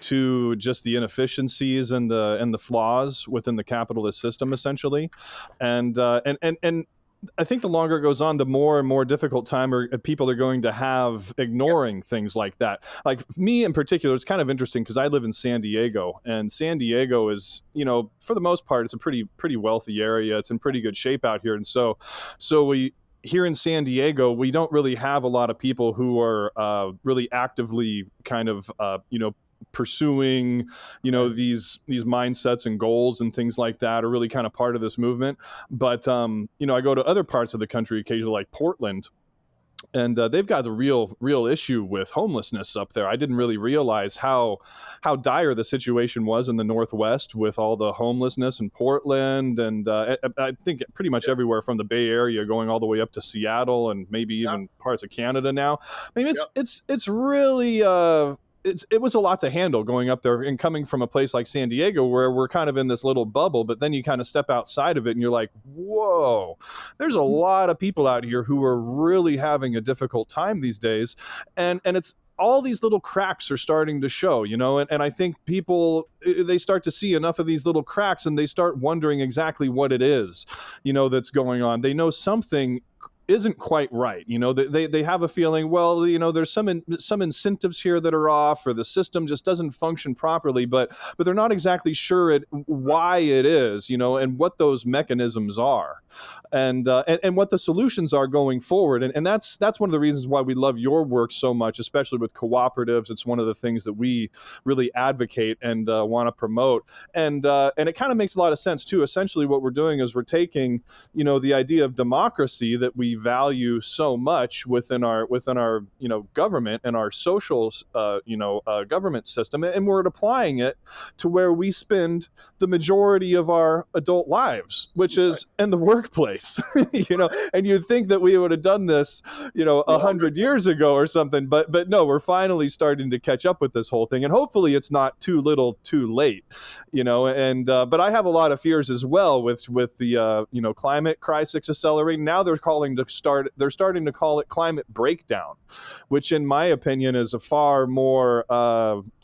to just the inefficiencies and the flaws within the capitalist system, essentially, and I think the longer it goes on, the more and more difficult time people are going to have ignoring things like that. Like me in particular, it's kind of interesting because I live in San Diego, and San Diego is, for the most part, it's a pretty wealthy area. It's in pretty good shape out here, and so we. Here in San Diego, we don't really have a lot of people who are really actively kind of, pursuing, these mindsets and goals and things like that are really kind of part of this movement. But, I go to other parts of the country occasionally, like Portland, and they've got the real issue with homelessness up there. I didn't really realize how dire the situation was in the Northwest with all the homelessness in Portland, and I think pretty much everywhere from the Bay Area going all the way up to Seattle and maybe even parts of Canada now. I mean, it's really it was a lot to handle going up there and coming from a place like San Diego where we're kind of in this little bubble, but then you kind of step outside of it and you're like, whoa, there's a lot of people out here who are really having a difficult time these days. And it's all these little cracks are starting to show, and I think people, they start to see enough of these little cracks and they start wondering exactly what it is, that's going on. They know something isn't quite right. They have a feeling, well, there's some incentives here that are off, or the system just doesn't function properly, but they're not exactly sure why it is, and what those mechanisms are, and what the solutions are going forward. And that's one of the reasons why we love your work so much, especially with cooperatives. It's one of the things that we really advocate and want to promote. And it kind of makes a lot of sense too. Essentially what we're doing is we're taking, the idea of democracy that we value so much within our government and our social government system, and we're applying it to where we spend the majority of our adult lives, which is in the workplace. And you'd think that we would have done this 100 years ago or something, but no, we're finally starting to catch up with this whole thing, and hopefully it's not too little too late. But I have a lot of fears as well with the climate crisis accelerating. Now they're calling they're starting to call it climate breakdown, which in my opinion is a far more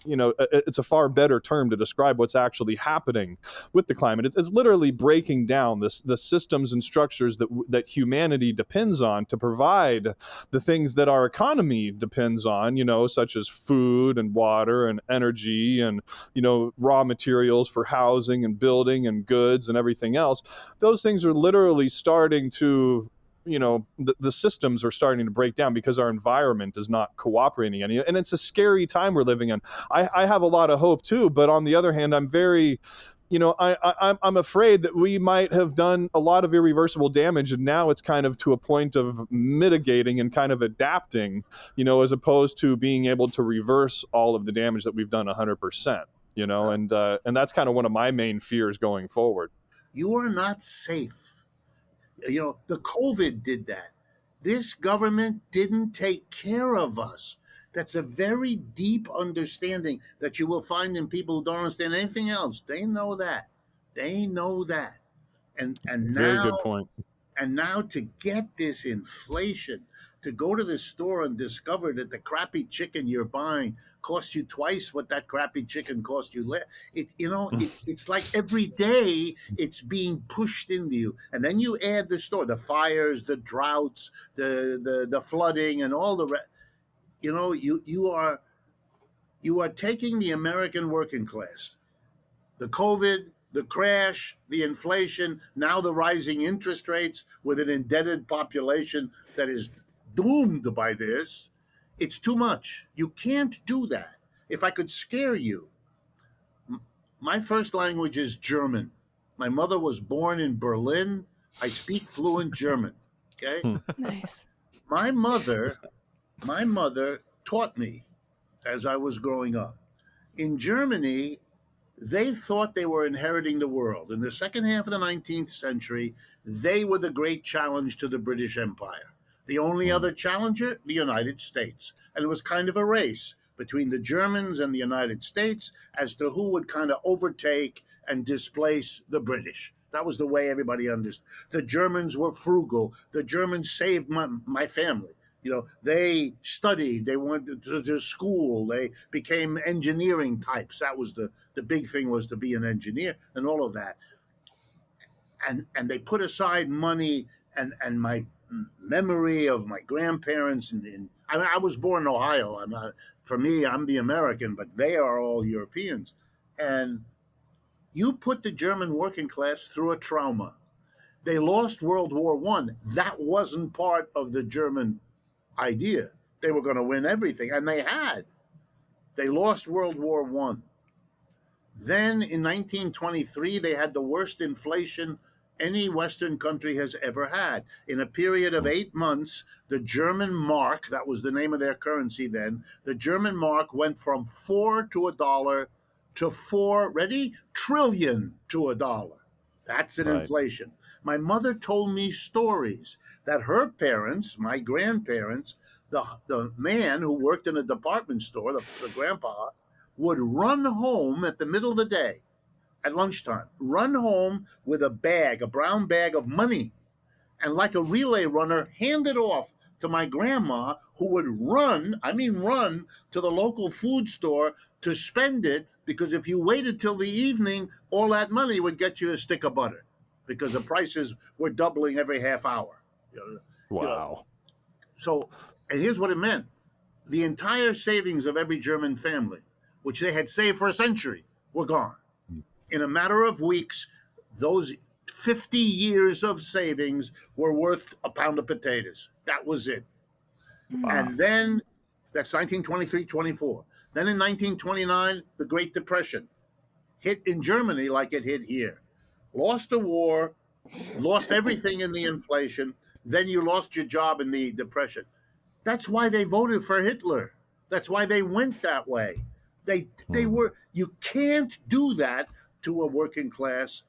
it's a far better term to describe what's actually happening with the climate. It's literally breaking down the systems and structures that humanity depends on to provide the things that our economy depends on, such as food and water and energy and, raw materials for housing and building and goods and everything else. Those things are literally starting to, the systems are starting to break down because our environment is not cooperating any, and it's a scary time we're living in. I have a lot of hope too, but on the other hand, I'm very, I'm afraid that we might have done a lot of irreversible damage, and now it's kind of to a point of mitigating and kind of adapting, as opposed to being able to reverse all of the damage that we've done 100%, and that's kind of one of my main fears going forward. You are not safe. The COVID did that. This government didn't take care of us. That's a very deep understanding that you will find in people who don't understand anything else. They know that. They know that. And Very now, good point. And now to get this inflation, to go to the store and discover that the crappy chicken you're buying costs you twice what that crappy chicken cost you. It's like every day it's being pushed into you, and then you add the fires, the droughts, the flooding, and all the rest. You are taking the American working class, the COVID, the crash, the inflation, now the rising interest rates with an indebted population that is doomed by this. It's too much. You can't do that. If I could scare you, my first language is German. My mother was born in Berlin. I speak fluent German. Okay? Nice. My mother taught me as I was growing up. In Germany, they thought they were inheriting the world. In the second half of the 19th century, they were the great challenge to the British Empire. The only other challenger, the United States. And it was kind of a race between the Germans and the United States as to who would kind of overtake and displace the British. That was the way everybody understood. The Germans were frugal. The Germans saved my family. They studied, they went to school, they became engineering types. That was the big thing, was to be an engineer and all of that. And they put aside money, and my memory of my grandparents. I was born in Ohio. For me, I'm the American, but they are all Europeans. And you put the German working class through a trauma. They lost World War I. That wasn't part of the German idea. They were going to win everything, and they had. They lost World War I. Then in 1923, they had the worst inflation any Western country has ever had. In a period of 8 months, the German mark, that was the name of their currency then, the German mark went from 4 to $1 to 4, ready? Trillion to $1. That's an inflation. My mother told me stories that her parents, my grandparents, the man who worked in a department store, the grandpa, would run home at the middle of the day at lunchtime, run home with a brown bag of money, and like a relay runner, hand it off to my grandma, who would run to the local food store to spend it, because if you waited till the evening, all that money would get you a stick of butter, because the prices were doubling every half hour. Wow. So, and here's what it meant. The entire savings of every German family, which they had saved for a century, were gone. In a matter of weeks, those 50 years of savings were worth a pound of potatoes. That was it. Wow. And then, that's 1923, 24. Then in 1929, the Great Depression hit in Germany like it hit here. Lost the war, lost everything in the inflation, then you lost your job in the Depression. That's why they voted for Hitler. That's why they went that way. You can't do that to a working class.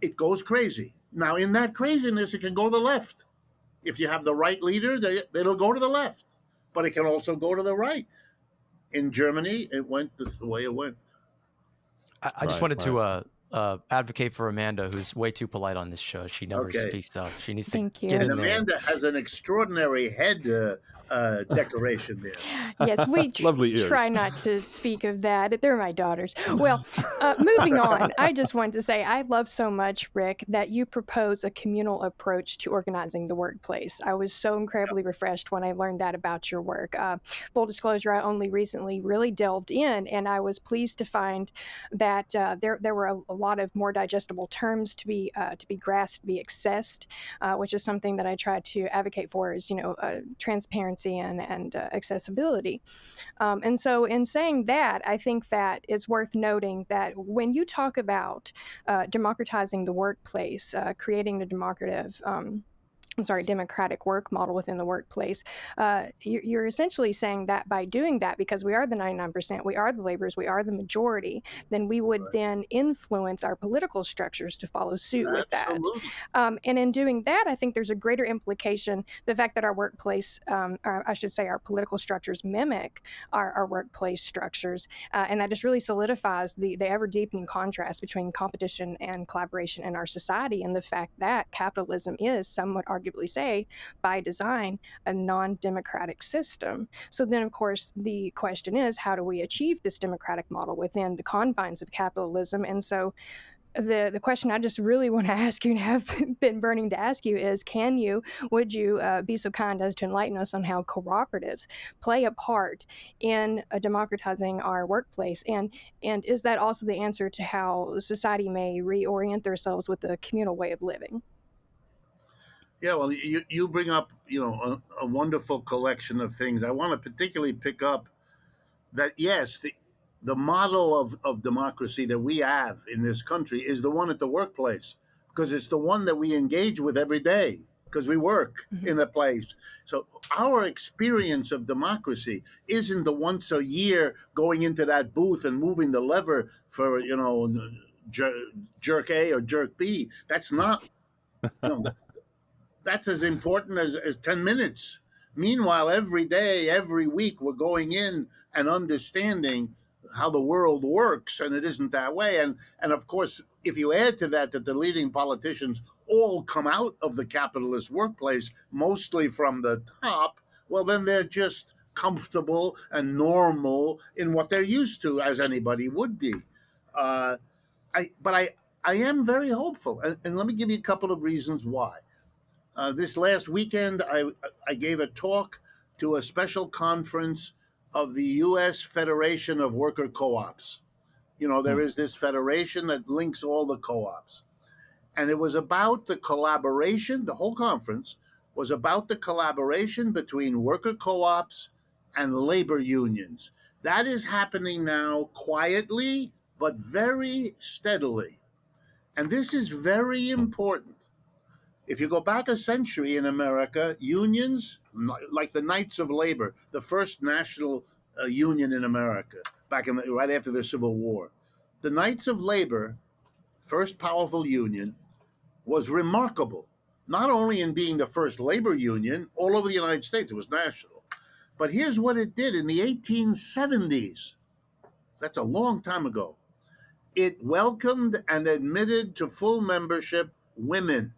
It goes crazy. Now, in that craziness, it can go to the left. If you have the right leader, it'll go to the left, but it can also go to the right. In Germany, it went the way it went. I just wanted to advocate for Amanda, who's way too polite on this show. She never Okay. speaks up. She needs to Thank you. get And in there. Amanda has an extraordinary head decoration there. Yes, we Lovely ears. try not to speak of that. They're my daughters. Well, moving on, I just wanted to say I love so much, Rick, that you propose a communal approach to organizing the workplace. I was so incredibly refreshed when I learned that about your work. Full disclosure, I only recently really delved in, and I was pleased to find that there were a lot of more digestible terms to be grasped, to be accessed, which is something that I try to advocate for, is transparency and accessibility. And so in saying that, I think that it's worth noting that when you talk about democratizing the workplace, creating a democratic work model within the workplace, you're essentially saying that by doing that, because we are the 99%, we are the laborers, we are the majority, then we would then influence our political structures to follow suit with that. Absolutely. And in doing that, I think there's a greater implication, the fact that our workplace, or I should say our political structures mimic our workplace structures. And that just really solidifies the ever deepening contrast between competition and collaboration in our society, and the fact that capitalism is, some would arguably say, by design, a non-democratic system. So then, of course, the question is, how do we achieve this democratic model within the confines of capitalism? And so the question I just really want to ask you, and have been burning to ask you, is would you be so kind as to enlighten us on how cooperatives play a part in democratizing our workplace? And is that also the answer to how society may reorient themselves with a communal way of living? Yeah, well, you bring up a wonderful collection of things. I want to particularly pick up that, yes, the model of democracy that we have in this country is the one at the workplace, because it's the one that we engage with every day, because we work in a place. So our experience of democracy isn't the once a year going into that booth and moving the lever for jerk A or jerk B. That's not that's as important as 10 minutes. Meanwhile, every day, every week, we're going in and understanding how the world works, and it isn't that way. And of course, if you add to that the leading politicians all come out of the capitalist workplace, mostly from the top, well, then they're just comfortable and normal in what they're used to, as anybody would be. But I am very hopeful, and let me give you a couple of reasons why. This last weekend, I gave a talk to a special conference of the U.S. Federation of Worker Co-ops. There is this federation that links all the co-ops. And it was about the collaboration, the whole conference was about the collaboration between worker co-ops and labor unions. That is happening now quietly, but very steadily. And this is very important. If you go back a century in America, unions, like the Knights of Labor, the first national union in America, right after the Civil War, the Knights of Labor, first powerful union, was remarkable, not only in being the first labor union all over the United States, it was national, but here's what it did in the 1870s. That's a long time ago. It welcomed and admitted to full membership women.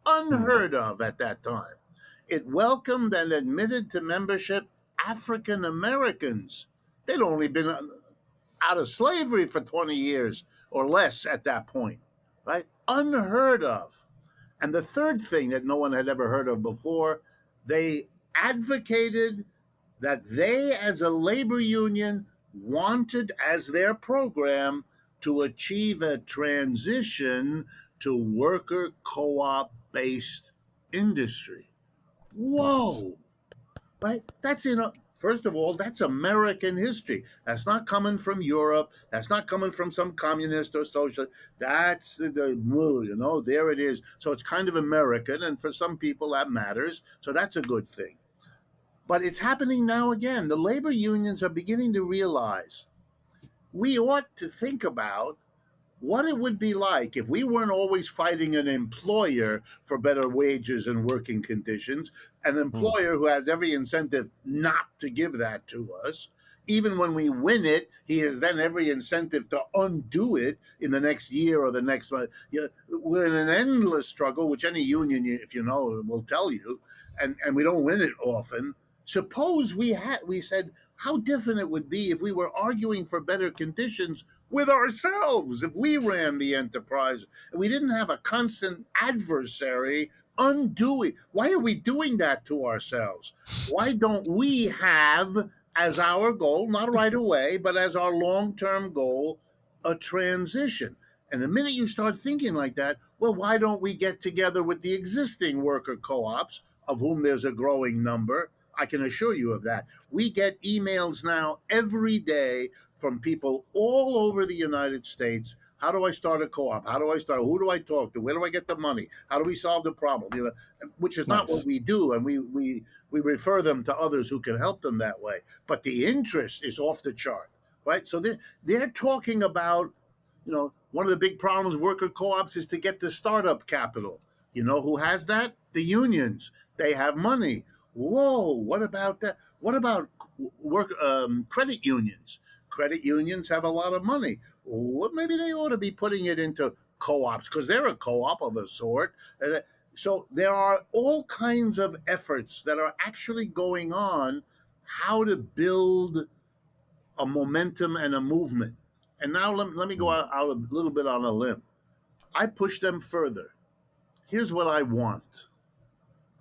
Unheard of at that time. It welcomed and admitted to membership African Americans. They'd only been out of slavery for 20 years or less at that point, right? Unheard of. And the third thing that no one had ever heard of before, they advocated that they, as a labor union, wanted as their program to achieve a transition to worker co-op based industry. Whoa, right? First of all, that's American history. That's not coming from Europe. That's not coming from some communist or socialist. That's there it is. So it's kind of American, and for some people that matters. So that's a good thing. But it's happening now again. The labor unions are beginning to realize we ought to think about what it would be like if we weren't always fighting an employer for better wages and working conditions, an employer who has every incentive not to give that to us. even when we win it, he has then every incentive to undo it in the next year or the next month. You know, we're in an endless struggle, which any union, if you know, will tell you, and we don't win it often. Suppose we said how different it would be if we were arguing for better conditions with ourselves, if we ran the enterprise and we didn't have a constant adversary undoing. Why are we doing that to ourselves? Why don't we have as our goal, not right away, but as our long-term goal, a transition? And the minute you start thinking like that, well, why don't we get together with the existing worker co-ops, of whom there's a growing number? I can assure you of that. We get emails now every day from people all over the United States. How do I start a co-op? How do I start? Who do I talk to? Where do I get the money? How do we solve the problem? You know, which is not what we do, and we refer them to others who can help them that way. But the interest is off the chart, right? So they're talking about, you know, one of the big problems with worker co-ops is to get the startup capital. You know who has that? The unions. They have money. Whoa, what about that? What about credit unions? Credit unions have a lot of money. Well, maybe they ought to be putting it into co-ops because they're a co-op of a sort. So there are all kinds of efforts that are actually going on, how to build a momentum and a movement. And now let me go out a little bit on a limb. I push them further. Here's what I want.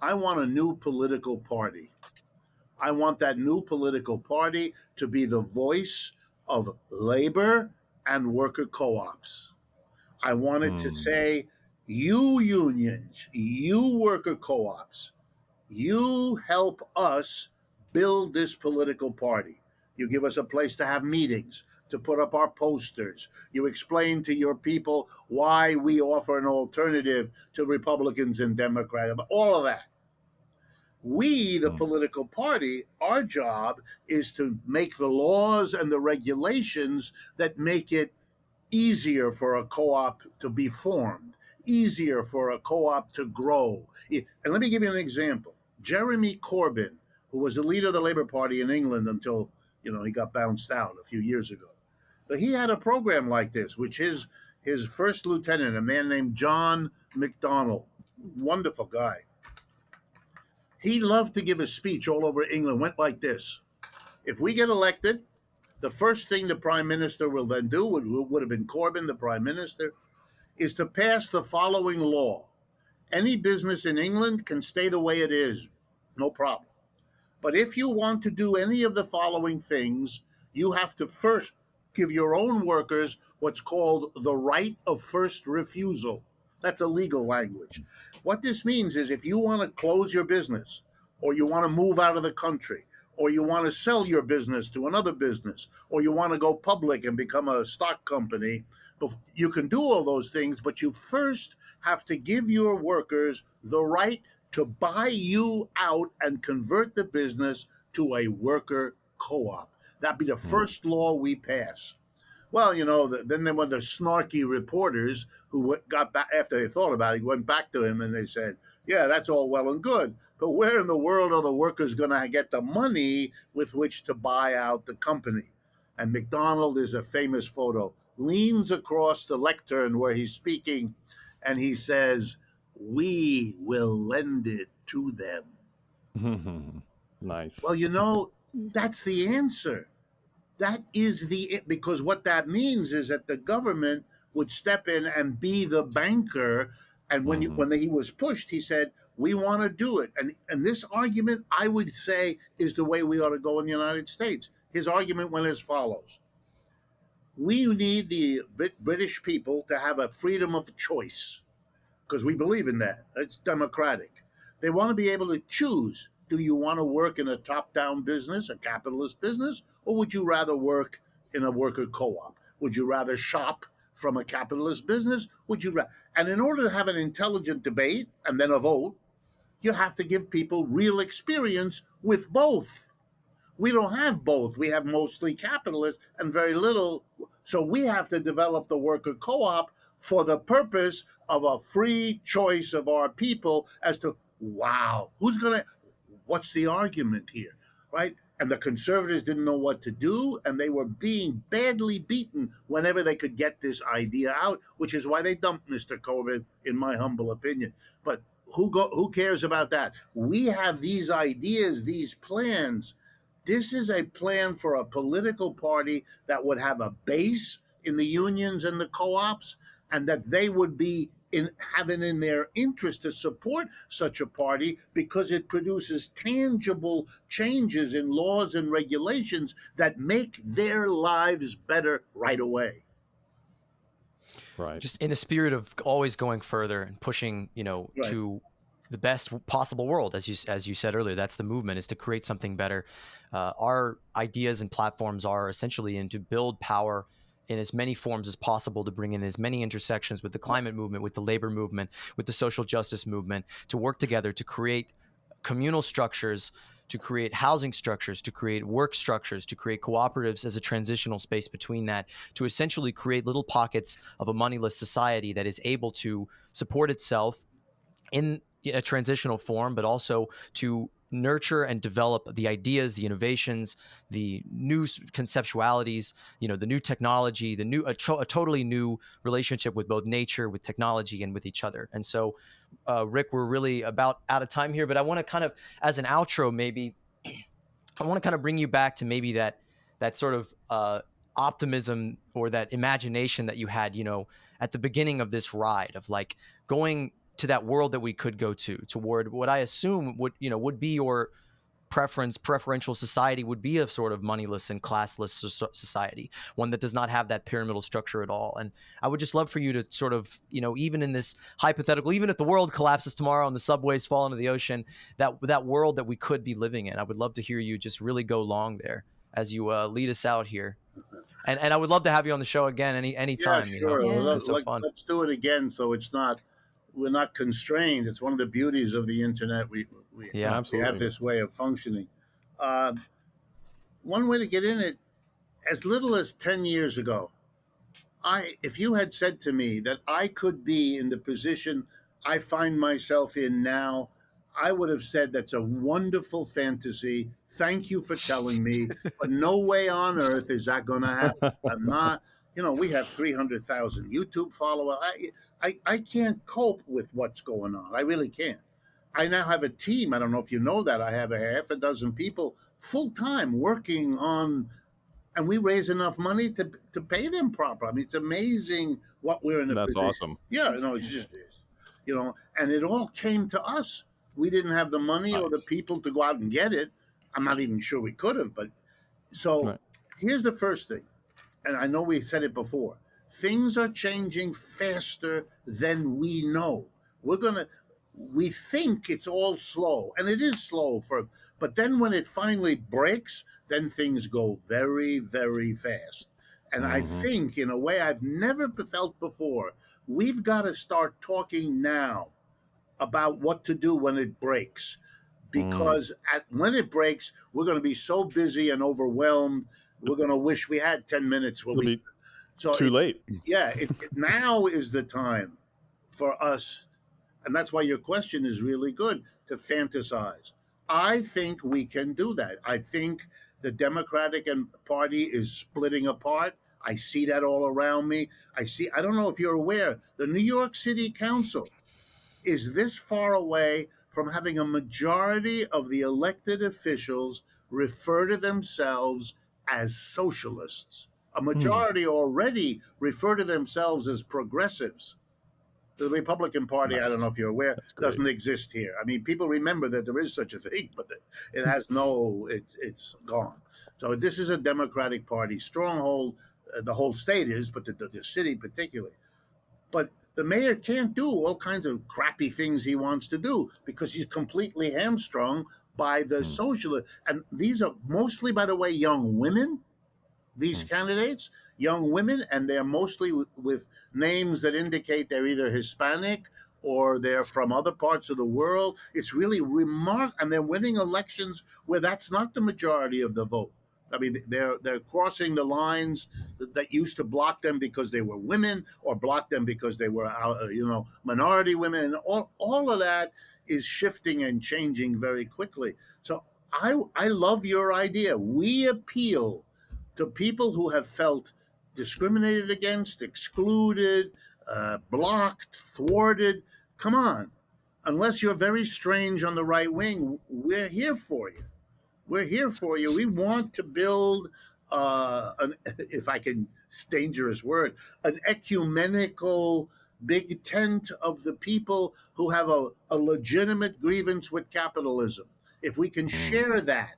I want a new political party. I want that new political party to be the voice of labor and worker co-ops. I want it to say, you unions, you worker co-ops, you help us build this political party. You give us a place to have meetings, to put up our posters. You explain to your people why we offer an alternative to Republicans and Democrats, all of that. We, the political party, our job is to make the laws and the regulations that make it easier for a co-op to be formed, easier for a co-op to grow. And let me give you an example. Jeremy Corbyn, who was the leader of the Labour Party in England until, you know, he got bounced out a few years ago. But he had a program like this, which his first lieutenant, a man named John McDonnell, wonderful guy. He loved to give a speech all over England, went like this. If we get elected, the first thing the prime minister will then do, would have been Corbyn, the prime minister, is to pass the following law. Any business in England can stay the way it is, no problem. But if you want to do any of the following things, you have to first give your own workers what's called the right of first refusal. That's a legal language. What this means is if you want to close your business, or you want to move out of the country, or you want to sell your business to another business, or you want to go public and become a stock company, you can do all those things, but you first have to give your workers the right to buy you out and convert the business to a worker co-op. That'd be the first law we pass. Well, you know, then there were the snarky reporters who got back after they thought about it, went back to him and they said, yeah, that's all well and good, but where in the world are the workers going to get the money with which to buy out the company? And McDonald is a famous photo, leans across the lectern where he's speaking, and he says, we will lend it to them. Nice. Well, you know, that's the answer. That is because what that means is that the government would step in and be the banker. And when he was pushed, he said, we want to do it. And this argument, I would say, is the way we ought to go in the United States. His argument went as follows. We need the British people to have a freedom of choice because we believe in that. It's democratic. They want to be able to choose. Do you want to work in a top-down business, a capitalist business, or would you rather work in a worker co-op? Would you rather shop from a capitalist business? And in order to have an intelligent debate and then a vote, you have to give people real experience with both. We don't have both. We have mostly capitalists and very little. So we have to develop the worker co-op for the purpose of a free choice of our people as to, wow, what's the argument here, right? and the conservatives didn't know what to do, and they were being badly beaten whenever they could get this idea out, which is why they dumped Mr. COVID, in my humble opinion. But who cares about that? We have these ideas, these plans. This is a plan for a political party that would have a base in the unions and the co-ops, and that they would be having in their interest to support such a party because it produces tangible changes in laws and regulations that make their lives better right away. Right. Just in the spirit of always going further and pushing, Right. to the best possible world, as you said earlier. That's the movement, is to create something better. Our ideas and platforms are essentially to build power in as many forms as possible, to bring in as many intersections with the climate movement, with the labor movement, with the social justice movement, to work together to create communal structures, to create housing structures, to create work structures, to create cooperatives as a transitional space between that, to essentially create little pockets of a moneyless society that is able to support itself in a transitional form, but also to nurture and develop the ideas, the innovations, the new conceptualities, the new technology, a totally new relationship with both nature, with technology, and with each other. And so, Rick, we're really about out of time here, but I want to kind of, as an outro, maybe, I want to kind of bring you back to maybe that sort of optimism or that imagination that you had, at the beginning of this ride of like going to that world that we could go toward what I assume would be your preferential society, would be a sort of moneyless and classless society, one that does not have that pyramidal structure at all. And I would just love for you to sort of, even in this hypothetical, even if the world collapses tomorrow and the subways fall into the ocean, that world that we could be living in, I would love to hear you just really go long there as you lead us out here. And I would love to have you on the show again any time. Yeah, sure. Yeah. It's so fun. Let's do it again, so we're not constrained. It's one of the beauties of the internet. We Absolutely. have this way of functioning. One way to get in it, as little as 10 years ago, if you had said to me that I could be in the position I find myself in now, I would have said that's a wonderful fantasy. Thank you for telling me, but no way on earth is that going to happen. I'm not. We have 300,000 YouTube followers. I can't cope with what's going on. I really can't. I now have a team. I don't know if you know that. I have a half a dozen people full time working on, and we raise enough money to pay them proper. I mean, it's amazing what we're in a That's position. awesome. Yeah, it's just, and it all came to us. We didn't have the money or the Nice. people to go out and get it. I'm not even sure we could have, but so Right. Here's the first thing. And I know we said it before, things are changing faster than we know. We think it's all slow, and it is slow but then when it finally breaks, then things go very, very fast. And I think, in a way I've never felt before, we've got to start talking now about what to do when it breaks. Because when it breaks, we're going to be so busy and overwhelmed, we're going to wish we had 10 minutes. It'll be too late. Yeah, now is the time for us, and that's why your question is really good, to fantasize. I think we can do that. I think the Democratic Party is splitting apart. I see that all around me. I don't know if you're aware, the New York City Council is this far away from having a majority of the elected officials refer to themselves as socialists. A majority already refer to themselves as progressives. The Republican Party, I don't know if you're aware, doesn't exist here. I mean, people remember that there is such a thing, but it has it's gone. So this is a Democratic Party stronghold. The whole state is, but the city particularly. But the mayor can't do all kinds of crappy things he wants to do because he's completely hamstrung by the socialist. And these are mostly, by the way, young women, these candidates, young women, and they're mostly with names that indicate they're either Hispanic or they're from other parts of the world. It's really remarkable. And they're winning elections where that's not the majority of the vote. I mean, they're crossing the lines that used to block them because they were women, or block them because they were, minority women. And all of that is shifting and changing very quickly. So I love your idea. We appeal to people who have felt discriminated against, excluded, blocked, thwarted. Come on. Unless you're very strange on the right wing, we're here for you. We're here for you. We want to build, if I can, dangerous word, an ecumenical big tent of the people who have a legitimate grievance with capitalism. If we can share that,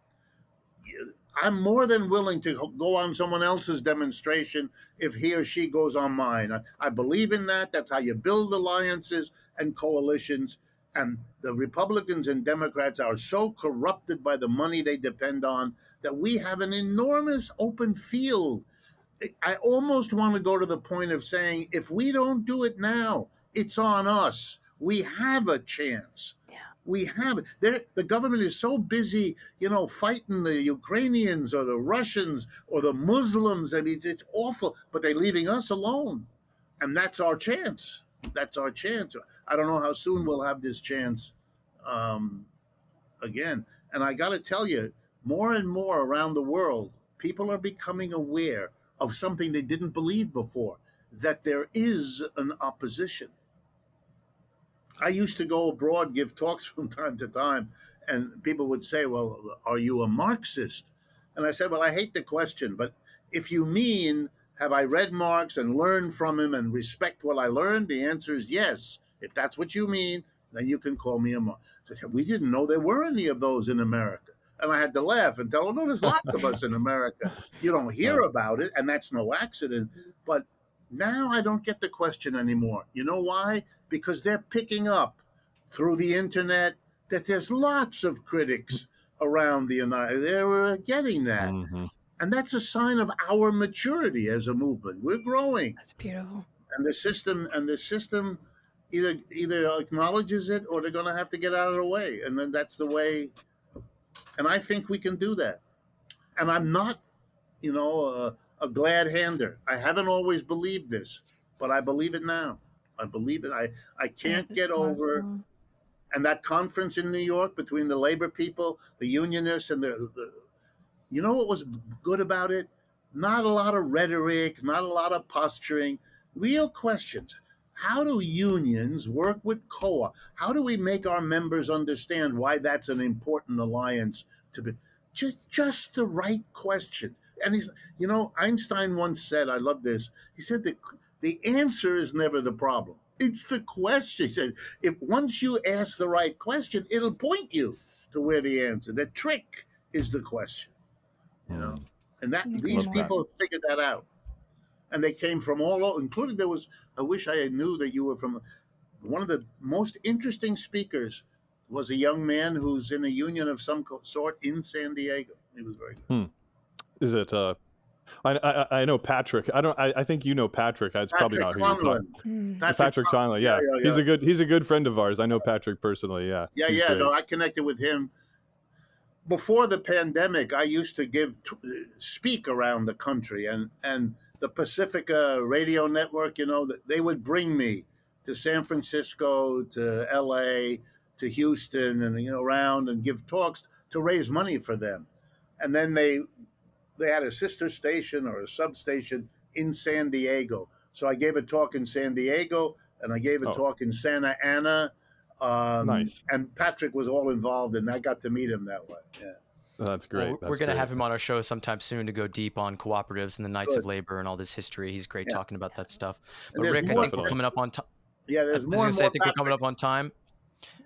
I'm more than willing to go on someone else's demonstration if he or she goes on mine. I believe in that. That's how you build alliances and coalitions. And the Republicans and Democrats are so corrupted by the money they depend on that we have an enormous open field. I almost want to go to the point of saying, if we don't do it now, it's on us. We have a chance. We have it. The government is so busy, fighting the Ukrainians or the Russians or the Muslims. I mean, it's awful, but they're leaving us alone. And that's our chance. That's our chance. I don't know how soon we'll have this chance again. And I got to tell you, more and more around the world, people are becoming aware of something they didn't believe before, that there is an opposition. I used to go abroad, give talks from time to time, and people would say, well, are you a Marxist? And I said, well, I hate the question, but if you mean, have I read Marx and learned from him and respect what I learned? The answer is yes. If that's what you mean, then you can call me a Marxist. I said, we didn't know there were any of those in America. And I had to laugh and tell them, no, there's lots of us in America. You don't hear about it, and that's no accident. But now I don't get the question anymore. You know why? Because they're picking up through the internet that there's lots of critics around the United States. They're getting that. Mm-hmm. And that's a sign of our maturity as a movement. We're growing. That's beautiful. And the system either acknowledges it or they're going to have to get out of the way. And then that's the way. And I think we can do that. And I'm not, a glad hander. I haven't always believed this, but I believe it now. I believe it. I can't get over. And that conference in New York between the labor people, the unionists, and the you know what was good about it? Not a lot of rhetoric, not a lot of posturing, real questions. How do unions work with COA? How do we make our members understand why that's an important alliance to be? Just the right question. And Einstein once said, I love this. He said that the answer is never the problem. It's the question. He said, if once you ask the right question, it'll point you to where the answer. The trick is the question. And that these people have figured that out. And they came from all over, including I wish I knew that you were from, one of the most interesting speakers was a young man who's in a union of some sort in San Diego. He was very good. Is it, I know Patrick. I think you know Patrick. It's probably not who you're talking. Patrick Conlon. Yeah. He's a good friend of ours. I know Patrick personally. Yeah. Yeah. No, I connected with him. Before the pandemic, I used to speak around the country, and the Pacifica radio network, they would bring me to San Francisco, to LA, to Houston, and around and give talks to raise money for them. And then they had a sister station or a substation in San Diego. So I gave a talk in San Diego, and I gave a talk in Santa Ana. Nice. And Patrick was all involved, and I got to meet him that way. Yeah. That's great. We're going to have him on our show sometime soon to go deep on cooperatives and the Knights of Labor and all this history. He's great talking about that stuff. But Rick, I think we're coming up on time. Yeah, there's more. I think we're coming up on time.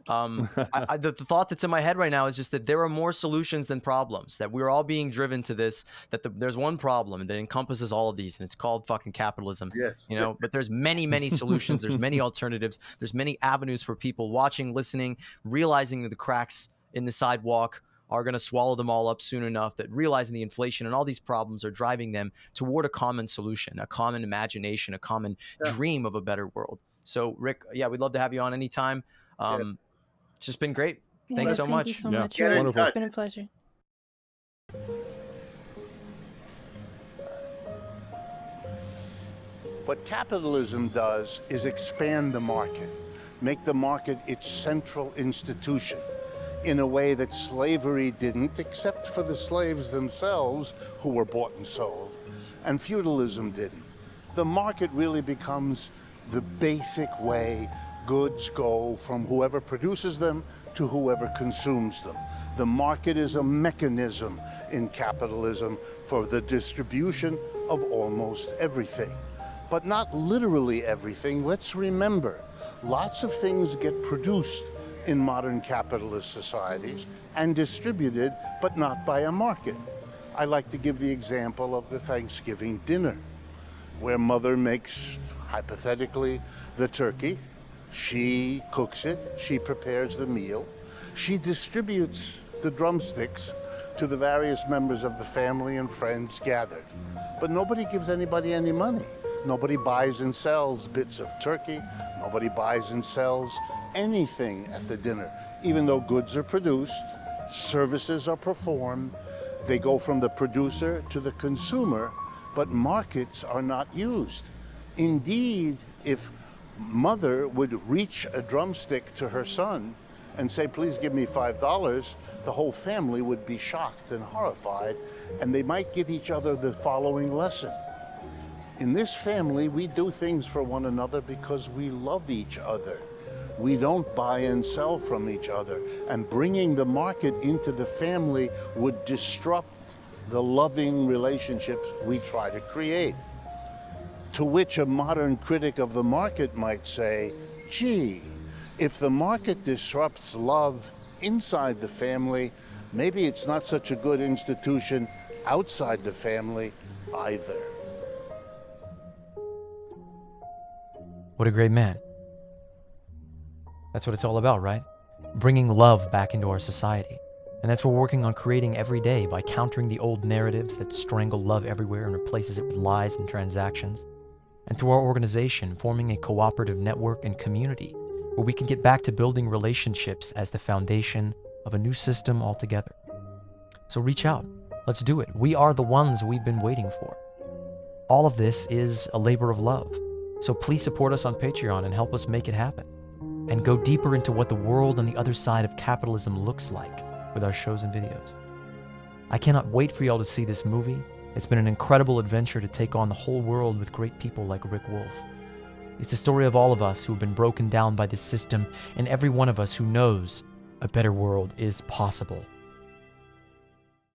The thought that's in my head right now is just that there are more solutions than problems, that we're all being driven to this, that there's one problem that encompasses all of these, and it's called fucking capitalism. Yes. But there's many solutions. There's many alternatives. There's many avenues for people watching, listening, realizing that the cracks in the sidewalk are going to swallow them all up soon enough, that realizing the inflation and all these problems are driving them toward a common solution, a common imagination, a common dream of a better world. So Rick, we'd love to have you on anytime. It's just been great. Thanks so much. Thank you so much. Wonderful. It's been a pleasure. What capitalism does is expand the market, make the market its central institution. in a way that slavery didn't, except for the slaves themselves who were bought and sold, and feudalism didn't. The market really becomes the basic way goods go from whoever produces them to whoever consumes them. The market is a mechanism in capitalism for the distribution of almost everything. But not literally everything. Let's remember, lots of things get produced in modern capitalist societies and distributed, but not by a market. I like to give the example of the Thanksgiving dinner, where mother makes, hypothetically, the turkey. She cooks it, she prepares the meal, she distributes the drumsticks to the various members of the family and friends gathered. But nobody gives anybody any money. Nobody buys and sells bits of turkey. Nobody buys and sells anything at the dinner. Even though goods are produced, services are performed, they go from the producer to the consumer, but markets are not used. Indeed, if mother would reach a drumstick to her son and say, please give me $5, the whole family would be shocked and horrified, and they might give each other the following lesson. In this family, we do things for one another because we love each other. We don't buy and sell from each other, and bringing the market into the family would disrupt the loving relationships we try to create. To which a modern critic of the market might say, gee, if the market disrupts love inside the family, maybe it's not such a good institution outside the family either. What a great man. That's what it's all about, right? Bringing love back into our society. And that's what we're working on creating every day by countering the old narratives that strangle love everywhere and replaces it with lies and transactions. And through our organization, forming a cooperative network and community where we can get back to building relationships as the foundation of a new system altogether. So reach out. Let's do it. We are the ones we've been waiting for. All of this is a labor of love. So please support us on Patreon and help us make it happen. And go deeper into what the world on the other side of capitalism looks like with our shows and videos. I cannot wait for y'all to see this movie. It's been an incredible adventure to take on the whole world with great people like Rick Wolff. It's the story of all of us who have been broken down by this system, and every one of us who knows a better world is possible.